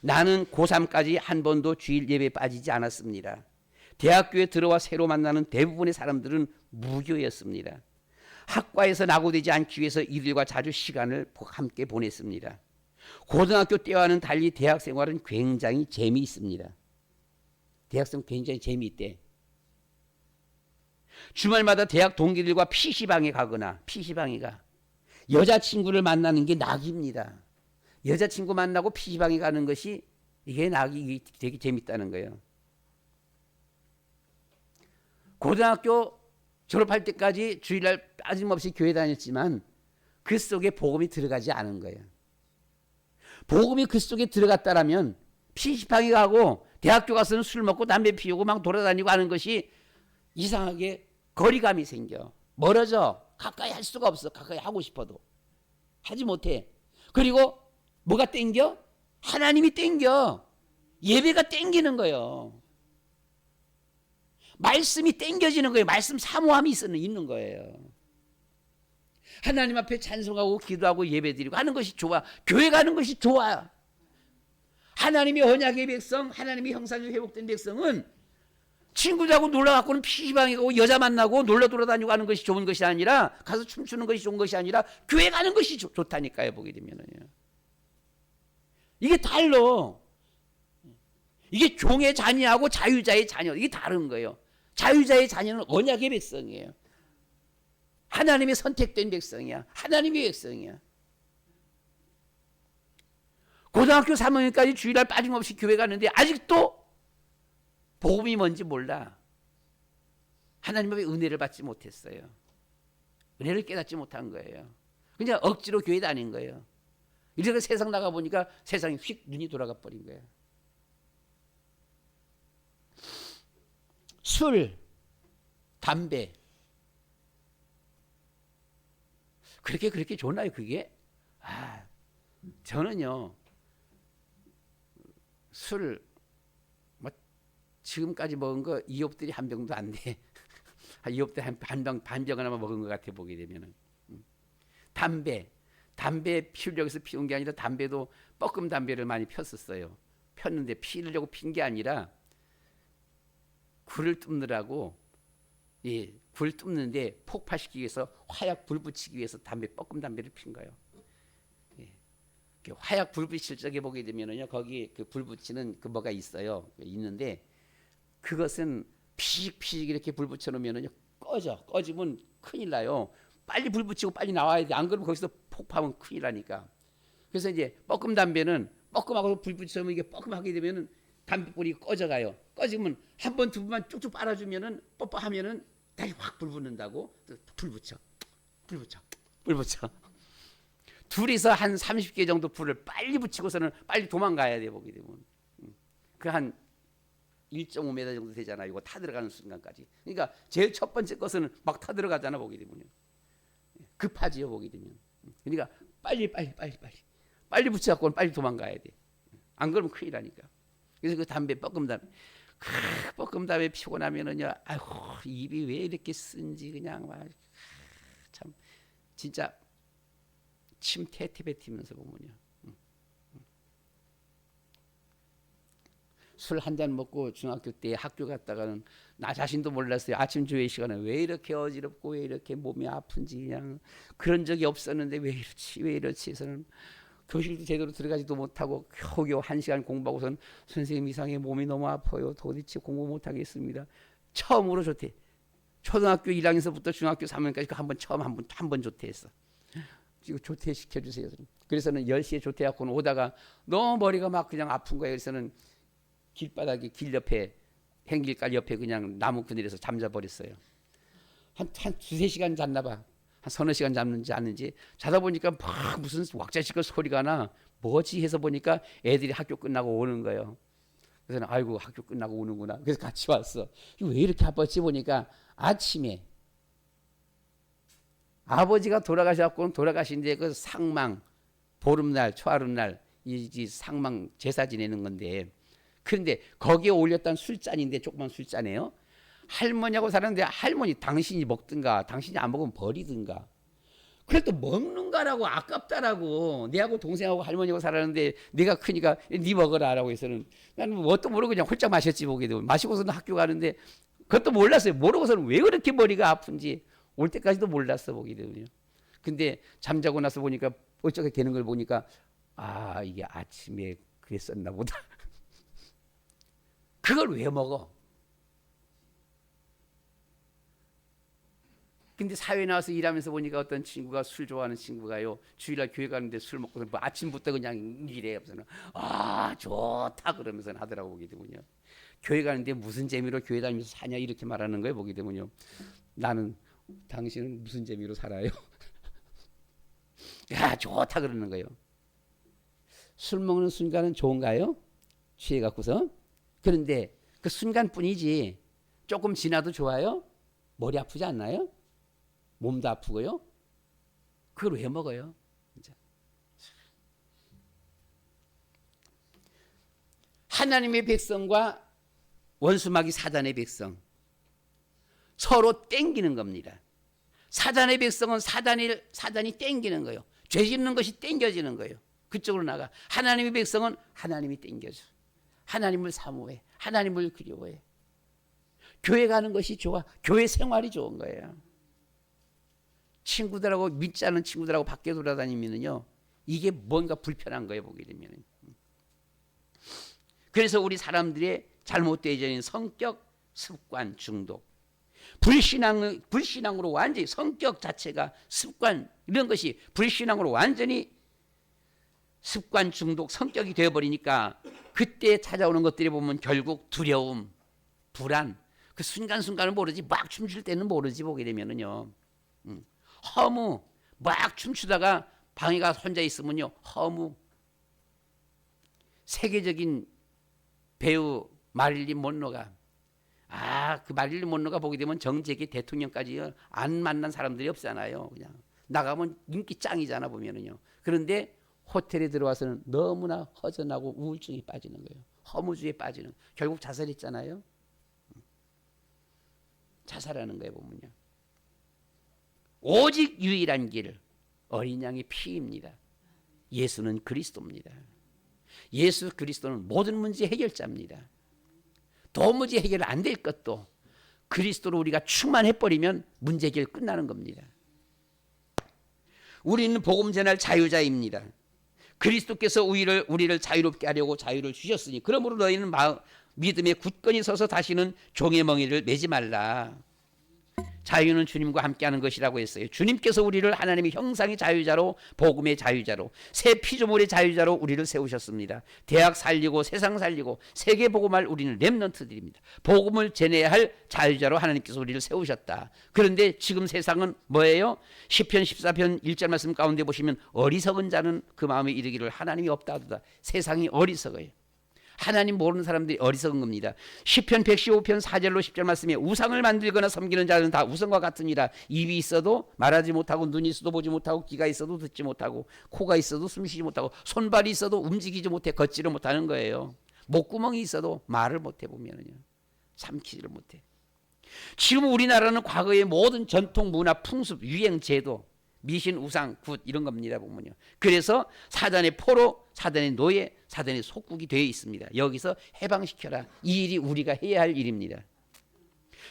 나는 고3까지 한 번도 주일 예배에 빠지지 않았습니다. 대학교에 들어와 새로 만나는 대부분의 사람들은 무교였습니다. 학과에서 낙오되지 않기 위해서 이들과 자주 시간을 함께 보냈습니다. 고등학교 때와는 달리 대학 생활은 굉장히 재미있습니다. 대학생 굉장히 재미있대. 주말마다 대학 동기들과 PC방에 가거나 PC방에가 여자친구를 만나는 게 낙입니다. 여자친구 만나고 PC방에 가는 것이 이게 낙이 되게 재밌다는 거예요. 고등학교 졸업할 때까지 주일날 빠짐없이 교회 다녔지만 그 속에 복음이 들어가지 않은 거예요. 복음이 그 속에 들어갔다라면 PC방에 가고 대학교 가서는 술 먹고 담배 피우고 막 돌아다니고 하는 것이 이상하게 거리감이 생겨. 멀어져. 가까이 할 수가 없어. 가까이 하고 싶어도. 하지 못해. 그리고 뭐가 땡겨? 하나님이 땡겨. 예배가 땡기는 거예요. 말씀이 땡겨지는 거예요. 말씀 사모함이 있는 거예요. 하나님 앞에 찬송하고 기도하고 예배드리고 하는 것이 좋아. 교회 가는 것이 좋아. 하나님의 언약의 백성, 하나님의 형상이 회복된 백성은 친구들하고 놀러갖고는 PC방에 가고 여자 만나고 놀러 돌아다니고 하는 것이 좋은 것이 아니라 가서 춤추는 것이 좋은 것이 아니라 교회 가는 것이 좋다니까요. 보게 되면은요. 이게 달라. 이게 종의 자녀하고 자유자의 자녀 이게 다른 거예요. 자유자의 자녀는 언약의 백성이에요. 하나님의 선택된 백성이야. 하나님의 백성이야. 고등학교 3학년까지 주일날 빠짐없이 교회 가는데 아직도 복음이 뭔지 몰라. 하나님 앞에 은혜를 받지 못했어요. 은혜를 깨닫지 못한 거예요. 그냥 억지로 교회 다닌 거예요. 이래서 세상 나가보니까 세상이 휙 눈이 돌아가 버린 거예요. 술, 담배. 그렇게 좋나요, 그게? 저는요, 술 뭐 지금까지 먹은 거 이홉들이 한 병도 안 돼. 이홉들이 반병을 아마 먹은 것 같아 보게 되면은. 담배 피우려고 해서 피운 게 아니라 담배도 뻐끔 담배를 많이 폈었어요. 폈는데 피우려고 핀 게 아니라 굴을 뚫느라고, 예, 굴 뚫는데 폭파시키기 위해서 화약 불 붙이기 위해서 뻐끔 담배를 핀 거예요. 예. 화약 불 붙일 적에 보게 되면은요, 거기 그 불 붙이는 그 뭐가 있어요. 있는데 그것은 피식피식 이렇게 불 붙여 놓으면은요, 꺼지면 큰일 나요. 빨리 불 붙이고 빨리 나와야 돼. 안 그러면 거기서 폭파하면 큰일 나니까. 그래서 이제 뻐끔 담배는 뻐끔하고 불 붙이면 이게 뻐끔하게 되면은 담배불이 꺼져가요. 꺼지면 한 번 두 번만 쭉쭉 빨아주면은 뽀뽀하면은 다시 확 불 붙는다고. 불 붙여. 둘이서 한 30개 정도 불을 빨리 붙이고서는 빨리 도망가야 돼 보게 되면. 그 한 1.5m 정도 되잖아. 이거 타 들어가는 순간까지. 그러니까 제일 첫 번째 것은 막 타 들어가잖아 보게 되면요. 급하지요 보게 되면. 그러니까 빨리 붙여갖고는 빨리 도망가야 돼. 안 그러면 큰일 나니까. 그래서 그 담배 뻐끔 담배 피고 나면은요, 아이고 입이 왜 이렇게 쓴지 그냥 막 참 진짜 침 태티뱉으면서 보면요. 술 한 잔 먹고 중학교 때 학교 갔다가는 나 자신도 몰랐어요. 아침 조회 시간에 왜 이렇게 어지럽고 왜 이렇게 몸이 아픈지 그냥 그런 적이 없었는데 왜 이렇지 해서는 교실도 제대로 들어가지도 못하고 겨우겨우 1시간 공부하고선 선생님 이상해 몸이 너무 아파요. 도대체 공부 못하겠습니다. 처음으로 조퇴. 초등학교 1학년서부터 중학교 3학년까지 한 번 조퇴했어. 이거 조퇴시켜주세요. 그래서는 10시에 조퇴하고는 오다가 너무 머리가 막 그냥 아픈 거예요. 그래서는 길바닥에 길 옆에 행길가 옆에 그냥 나무 그늘에서 잠자버렸어요. 한 두세 시간 잤나 봐. 한 서너 시간 잠는지 않는지 자다 보니까 막 무슨 왁자지껄 소리가 나. 뭐지 해서 보니까 애들이 학교 끝나고 오는 거예요. 그래서 아이고 학교 끝나고 오는구나. 그래서 같이 왔어. 왜 이렇게 아팠지 보니까 아침에 아버지가 돌아가신데 그 상망 보름날 초하룻날 이 상망 제사 지내는 건데, 그런데 거기에 올렸던 술잔인데 조그만 술잔이에요. 할머니하고 살았는데 할머니 당신이 먹든가 당신이 안 먹으면 버리든가. 그래도 먹는가라고 아깝다라고. 내하고 동생하고 할머니하고 살았는데 내가 크니까 네 먹어라라고 해서는 나는 뭣도 모르고 그냥 홀짝 마셨지 보게 되고, 마시고서는 학교 가는데 그것도 몰랐어요. 모르고서는 왜 그렇게 머리가 아픈지 올 때까지도 몰랐어 보게 되면요. 근데 잠자고 나서 보니까 어쩌게 되는 걸 보니까 아 이게 아침에 그랬었나 보다. 그걸 왜 먹어? 근데 사회 나와서 일하면서 보니까 어떤 친구가 술 좋아하는 친구가요, 주일날 교회 가는데 술 먹고 뭐 아침부터 그냥 이래. 아 좋다 그러면서 하더라고 보게 되면요. 교회 가는데 무슨 재미로 교회 다니면서 사냐 이렇게 말하는 거예요 보게 되면요. 나는 당신은 무슨 재미로 살아요? 야 좋다 그러는 거예요. 술 먹는 순간은 좋은가요? 취해 갖고서. 그런데 그 순간뿐이지 조금 지나도 좋아요? 머리 아프지 않나요? 몸도 아프고요. 그걸 왜 먹어요? 진짜. 하나님의 백성과 원수마귀 사단의 백성 서로 땡기는 겁니다. 사단의 백성은 사단이 땡기는 거예요. 죄 짓는 것이 땡겨지는 거예요. 그쪽으로 나가. 하나님의 백성은 하나님이 땡겨줘. 하나님을 사모해. 하나님을 그리워해. 교회 가는 것이 좋아. 교회 생활이 좋은 거예요. 친구들하고 믿지 않는 친구들하고 밖에 돌아다니면요, 이게 뭔가 불편한 거예요 보게 되면. 그래서 우리 사람들의 잘못되어져 있는 성격, 습관, 중독, 불신앙으로 완전히 성격 자체가 습관 이런 것이 불신앙으로 완전히 습관, 중독, 성격이 되어버리니까 그때 찾아오는 것들이 보면 결국 두려움, 불안, 그 순간순간은 모르지 막 춤출 때는 모르지 보게 되면은요. 허무, 막 춤추다가 방에 가서 혼자 있으면요, 허무. 세계적인 배우 마릴린 먼로가, 그 마릴린 먼로가 보게 되면 전 세계 대통령까지 안 만난 사람들이 없잖아요. 그냥 나가면 인기 짱이잖아 보면은요. 그런데 호텔에 들어와서는 너무나 허전하고 우울증이 빠지는 거예요. 허무주의에 빠지는, 결국 자살했잖아요. 자살하는 거예요 보면요. 오직 유일한 길, 어린 양의 피입니다. 예수는 그리스도입니다. 예수 그리스도는 모든 문제 해결자입니다. 도무지 해결 안 될 것도 그리스도로 우리가 충만해버리면 문제 해결 끝나는 겁니다. 우리는 복음 전할 자유자입니다. 그리스도께서 우리를 자유롭게 하려고 자유를 주셨으니 그러므로 너희는 믿음에 굳건히 서서 다시는 종의 멍에를 매지 말라. 자유는 주님과 함께하는 것이라고 했어요. 주님께서 우리를 하나님의 형상의 자유자로, 복음의 자유자로, 새 피조물의 자유자로 우리를 세우셨습니다. 대학 살리고 세상 살리고 세계 복음할 우리는 렘넌트들입니다. 복음을 전해야 할 자유자로 하나님께서 우리를 세우셨다. 그런데 지금 세상은 뭐예요? 시편 14편 1절 말씀 가운데 보시면 어리석은 자는 그 마음에 이르기를 하나님이 없다 하도다. 세상이 어리석어요. 하나님 모르는 사람들이 어리석은 겁니다. 시편 115편 4절로 10절 말씀에 우상을 만들거나 섬기는 자는 다 우상과 같으니라. 입이 있어도 말하지 못하고, 눈이 있어도 보지 못하고, 귀가 있어도 듣지 못하고, 코가 있어도 숨쉬지 못하고, 손발이 있어도 움직이지 못해 걷지를 못하는 거예요. 목구멍이 있어도 말을 못해 보면은요, 삼키지를 못해. 지금 우리나라는 과거의 모든 전통 문화, 풍습, 유행, 제도, 미신, 우상, 굿 이런 겁니다 보면요. 그래서 사단의 포로, 사단의 노예, 사단의 속국이 되어 있습니다. 여기서 해방시켜라. 이 일이 우리가 해야 할 일입니다.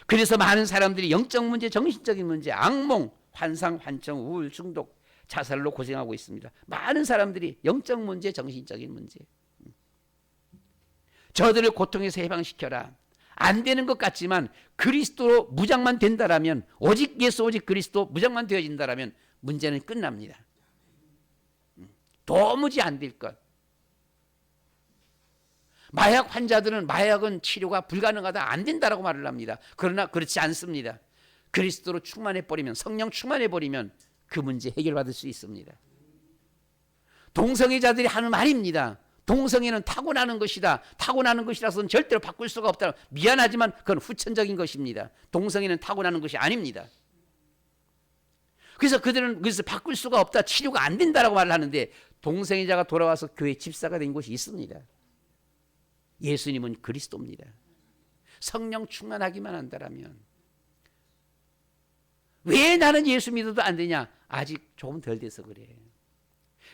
그래서 많은 사람들이 영적 문제, 정신적인 문제, 악몽, 환상, 환청, 우울, 중독, 자살로 고생하고 있습니다. 많은 사람들이 영적 문제, 정신적인 문제. 저들을 고통에서 해방시켜라. 안 되는 것 같지만 그리스도로 무장만 된다라면, 오직 예수, 오직 그리스도 무장만 되어진다라면 문제는 끝납니다. 도무지 안 될 것. 마약 환자들은 마약은 치료가 불가능하다, 안 된다라고 말을 합니다. 그러나 그렇지 않습니다. 그리스도로 충만해버리면, 성령 충만해버리면 그 문제 해결받을 수 있습니다. 동성애자들이 하는 말입니다. 동성애는 타고나는 것이다. 타고나는 것이라서는 절대로 바꿀 수가 없다. 미안하지만 그건 후천적인 것입니다. 동성애는 타고나는 것이 아닙니다. 그래서 그들은 그래서 바꿀 수가 없다, 치료가 안 된다라고 말을 하는데, 동성애자가 돌아와서 교회 집사가 된 곳이 있습니다. 예수님은 그리스도입니다. 성령 충만하기만 한다라면. 왜 나는 예수 믿어도 안 되냐? 아직 조금 덜 돼서 그래.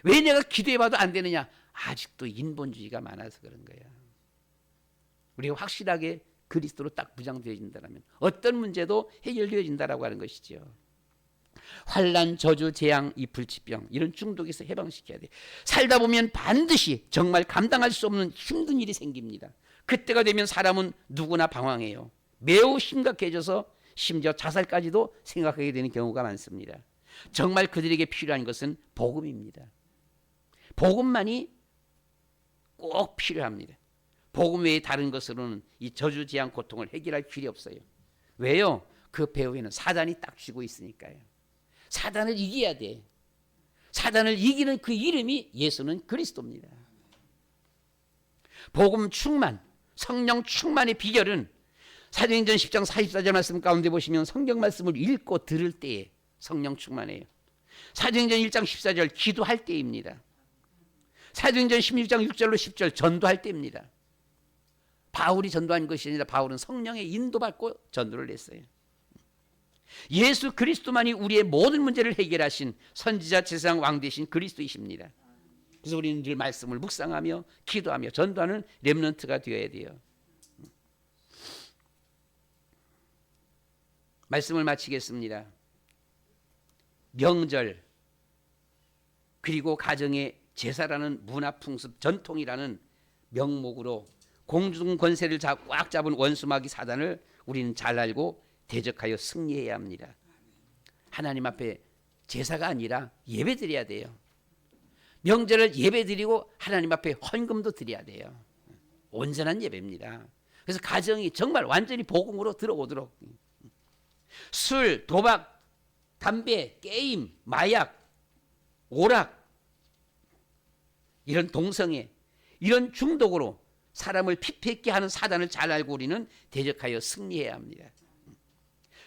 왜 내가 기도해봐도 안 되느냐? 아직도 인본주의가 많아서 그런 거야. 우리가 확실하게 그리스도로 딱 무장되어진다면 어떤 문제도 해결되어진다라고 하는 것이죠. 환난, 저주, 재앙, 이 불치병, 이런 중독에서 해방시켜야 돼. 살다 보면 반드시 정말 감당할 수 없는 힘든 일이 생깁니다. 그때가 되면 사람은 누구나 방황해요. 매우 심각해져서 심지어 자살까지도 생각하게 되는 경우가 많습니다. 정말 그들에게 필요한 것은 복음입니다. 복음만이 꼭 필요합니다. 복음 외에 다른 것으로는 이 저주, 재앙, 고통을 해결할 길이 없어요. 왜요? 그 배후에는 사단이 딱 쥐고 있으니까요. 사단을 이겨야 돼. 사단을 이기는 그 이름이 예수는 그리스도입니다. 복음 충만, 성령 충만의 비결은 사도행전 10장 44절 말씀 가운데 보시면 성경 말씀을 읽고 들을 때에 성령 충만해요. 사도행전 1장 14절 기도할 때입니다. 사도행전 16장 6절로 10절 전도할 때입니다. 바울이 전도한 것이 아니라 바울은 성령의 인도받고 전도를 했어요. 예수 그리스도만이 우리의 모든 문제를 해결하신 선지자, 제사장, 왕 되신 그리스도이십니다. 그래서 우리는 늘 말씀을 묵상하며 기도하며 전도하는 렘넌트가 되어야 돼요. 말씀을 마치겠습니다. 명절 그리고 가정의 제사라는 문화 풍습 전통이라는 명목으로 공중 권세를 꽉 잡은 원수마귀 사단을 우리는 잘 알고 대적하여 승리해야 합니다. 하나님 앞에 제사가 아니라 예배 드려야 돼요. 명절을 예배 드리고 하나님 앞에 헌금도 드려야 돼요. 온전한 예배입니다. 그래서 가정이 정말 완전히 복음으로 들어오도록, 술, 도박, 담배, 게임, 마약, 오락, 이런 동성애, 이런 중독으로 사람을 피폐케 하는 사단을 잘 알고 우리는 대적하여 승리해야 합니다.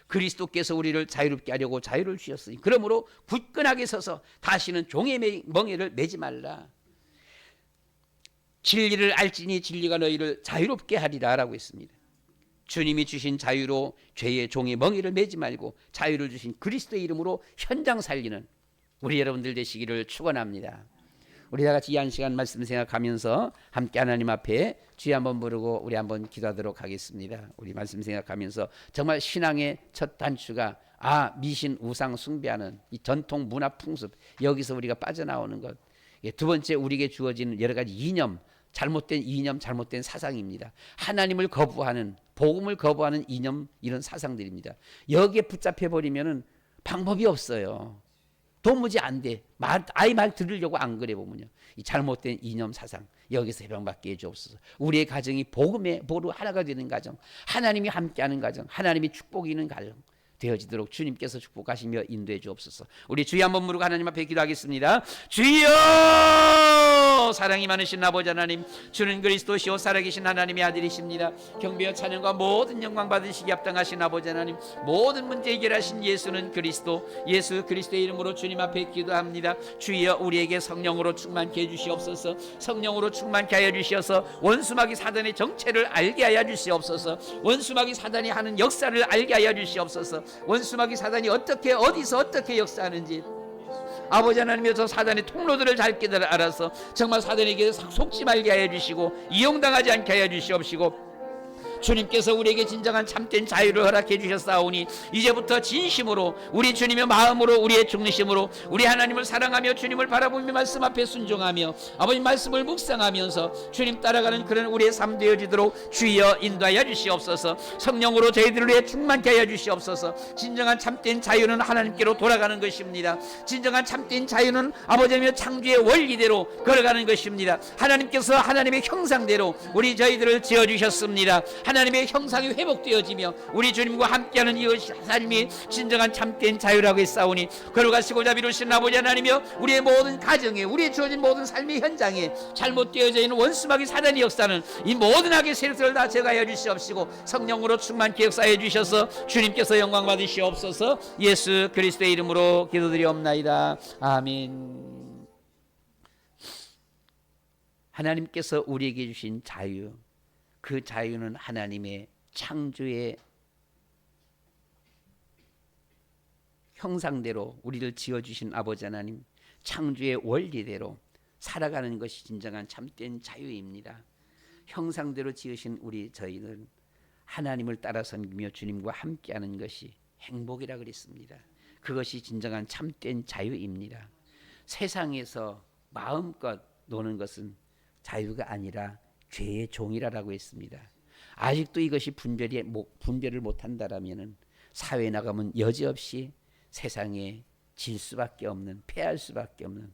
그리스도께서 우리를 자유롭게 하려고 자유를 주셨으니 그러므로 굳건하게 서서 다시는 종의 멍에를 매지 말라. 진리를 알지니 진리가 너희를 자유롭게 하리라 라고 했습니다. 주님이 주신 자유로 죄의 종의 멍에를 매지 말고 자유를 주신 그리스도의 이름으로 현장 살리는 우리 여러분들 되시기를 축원합니다. 우리 다 같이 이 한 시간 말씀 생각하면서 함께 하나님 앞에 주여 한번 부르고 우리 한번 기도하도록 하겠습니다. 우리 말씀 생각하면서 정말 신앙의 첫 단추가 미신 우상 숭배하는 이 전통 문화 풍습, 여기서 우리가 빠져나오는 것. 두 번째, 우리에게 주어지는 여러 가지 이념, 잘못된 이념, 잘못된 사상입니다. 하나님을 거부하는, 복음을 거부하는 이념, 이런 사상들입니다. 여기에 붙잡혀 버리면은 방법이 없어요. 도무지 안 돼. 아이 말 들으려고 안 그래 보면요. 이 잘못된 이념 사상, 여기서 해방받게 해주옵소서. 우리의 가정이 복음의 보루 하나가 되는 가정, 하나님이 함께하는 가정, 하나님이 축복이 있는 가정 되어지도록 주님께서 축복하시며 인도해 주옵소서. 우리 주여 한번 부르고 하나님 앞에 기도하겠습니다. 주여, 사랑이 많으신 아버지 하나님, 주는 그리스도시오 살아계신 하나님의 아들이십니다. 경배와 찬양과 모든 영광 받으시기 합당하신 아버지 하나님, 모든 문제 해결하신 예수는 그리스도, 예수 그리스도의 이름으로 주님 앞에 기도합니다. 주여, 우리에게 성령으로 충만케 해주시옵소서. 성령으로 충만케 하여 주시어서 원수마귀 사단의 정체를 알게 하여 주시옵소서. 원수마귀 사단이 하는 역사를 알게 하여 주시옵소서. 원수마귀 사단이 어떻게, 어디서 어떻게 역사하는지 아버지 하나님의 저 사단의 통로들을 잘 알아서 정말 사단에게 속지 말게 하여 주시고 이용당하지 않게 하여 주시옵시고, 주님께서 우리에게 진정한 참된 자유를 허락해 주셨사오니 이제부터 진심으로 우리 주님의 마음으로, 우리의 중심으로 우리 하나님을 사랑하며 주님을 바라보며 말씀 앞에 순종하며 아버지 말씀을 묵상하면서 주님 따라가는 그런 우리의 삶 되어지도록 주여 인도하여 주시옵소서. 성령으로 저희들을 위해 충만케 하여 주시옵소서. 진정한 참된 자유는 하나님께로 돌아가는 것입니다. 진정한 참된 자유는 아버지 하나님의 창조의 원리대로 걸어가는 것입니다. 하나님께서 하나님의 형상대로 우리 저희들을 지어주셨습니다. 하나님의 형상이 회복되어지며 우리 주님과 함께하는 이 삶이 진정한 참된 자유라고 했사오니, 걸어가시고자 비루신 아버지 하나님이여, 우리의 모든 가정에, 우리의 주어진 모든 삶의 현장에 잘못되어져 있는 원수마귀 사단의 역사는 이 모든 악의 세력들을 다 제거하여 주시옵시고 성령으로 충만케 역사해 주셔서 주님께서 영광 받으시옵소서. 예수 그리스도의 이름으로 기도드리옵나이다. 아멘. 하나님께서 우리에게 주신 자유, 그 자유는 하나님의 창조의 형상대로 우리를 지어주신 아버지 하나님, 창조의 원리대로 살아가는 것이 진정한 참된 자유입니다. 형상대로 지으신 우리 저희는 하나님을 따라 섬기며 주님과 함께하는 것이 행복이라 그랬습니다. 그것이 진정한 참된 자유입니다. 세상에서 마음껏 노는 것은 자유가 아니라 죄의 종이라고 했습니다. 아직도 이것이 분별을 못한다라면 사회에 나가면 여지없이 세상에 질 수밖에 없는, 패할 수밖에 없는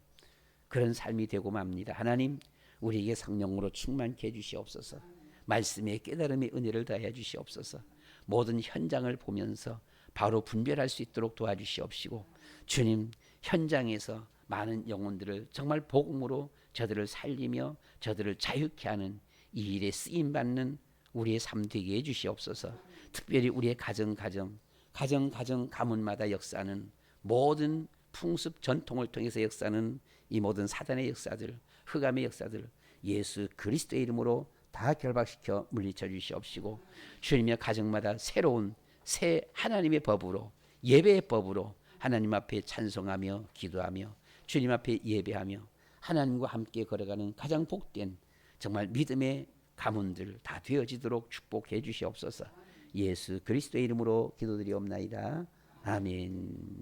그런 삶이 되고 맙니다. 하나님, 우리에게 성령으로 충만케 해주시옵소서. 말씀의 깨달음의 은혜를 더해 주시옵소서. 모든 현장을 보면서 바로 분별할 수 있도록 도와주시옵시고, 주님, 현장에서 많은 영혼들을 정말 복음으로 저들을 살리며 저들을 자유케 하는 이 일에 쓰임받는 우리의 삶 되게 해주시옵소서. 특별히 우리의 가정 가문마다 역사하는 모든 풍습 전통을 통해서 역사하는 이 모든 사단의 역사들, 흑암의 역사들 예수 그리스도의 이름으로 다 결박시켜 물리쳐 주시옵시고, 주님의 가정마다 새로운 새 하나님의 법으로, 예배의 법으로 하나님 앞에 찬송하며 기도하며 주님 앞에 예배하며 하나님과 함께 걸어가는 가장 복된 정말 믿음의 가문들 다 되어지도록 축복해 주시옵소서. 예수 그리스도의 이름으로 기도드리옵나이다. 아멘.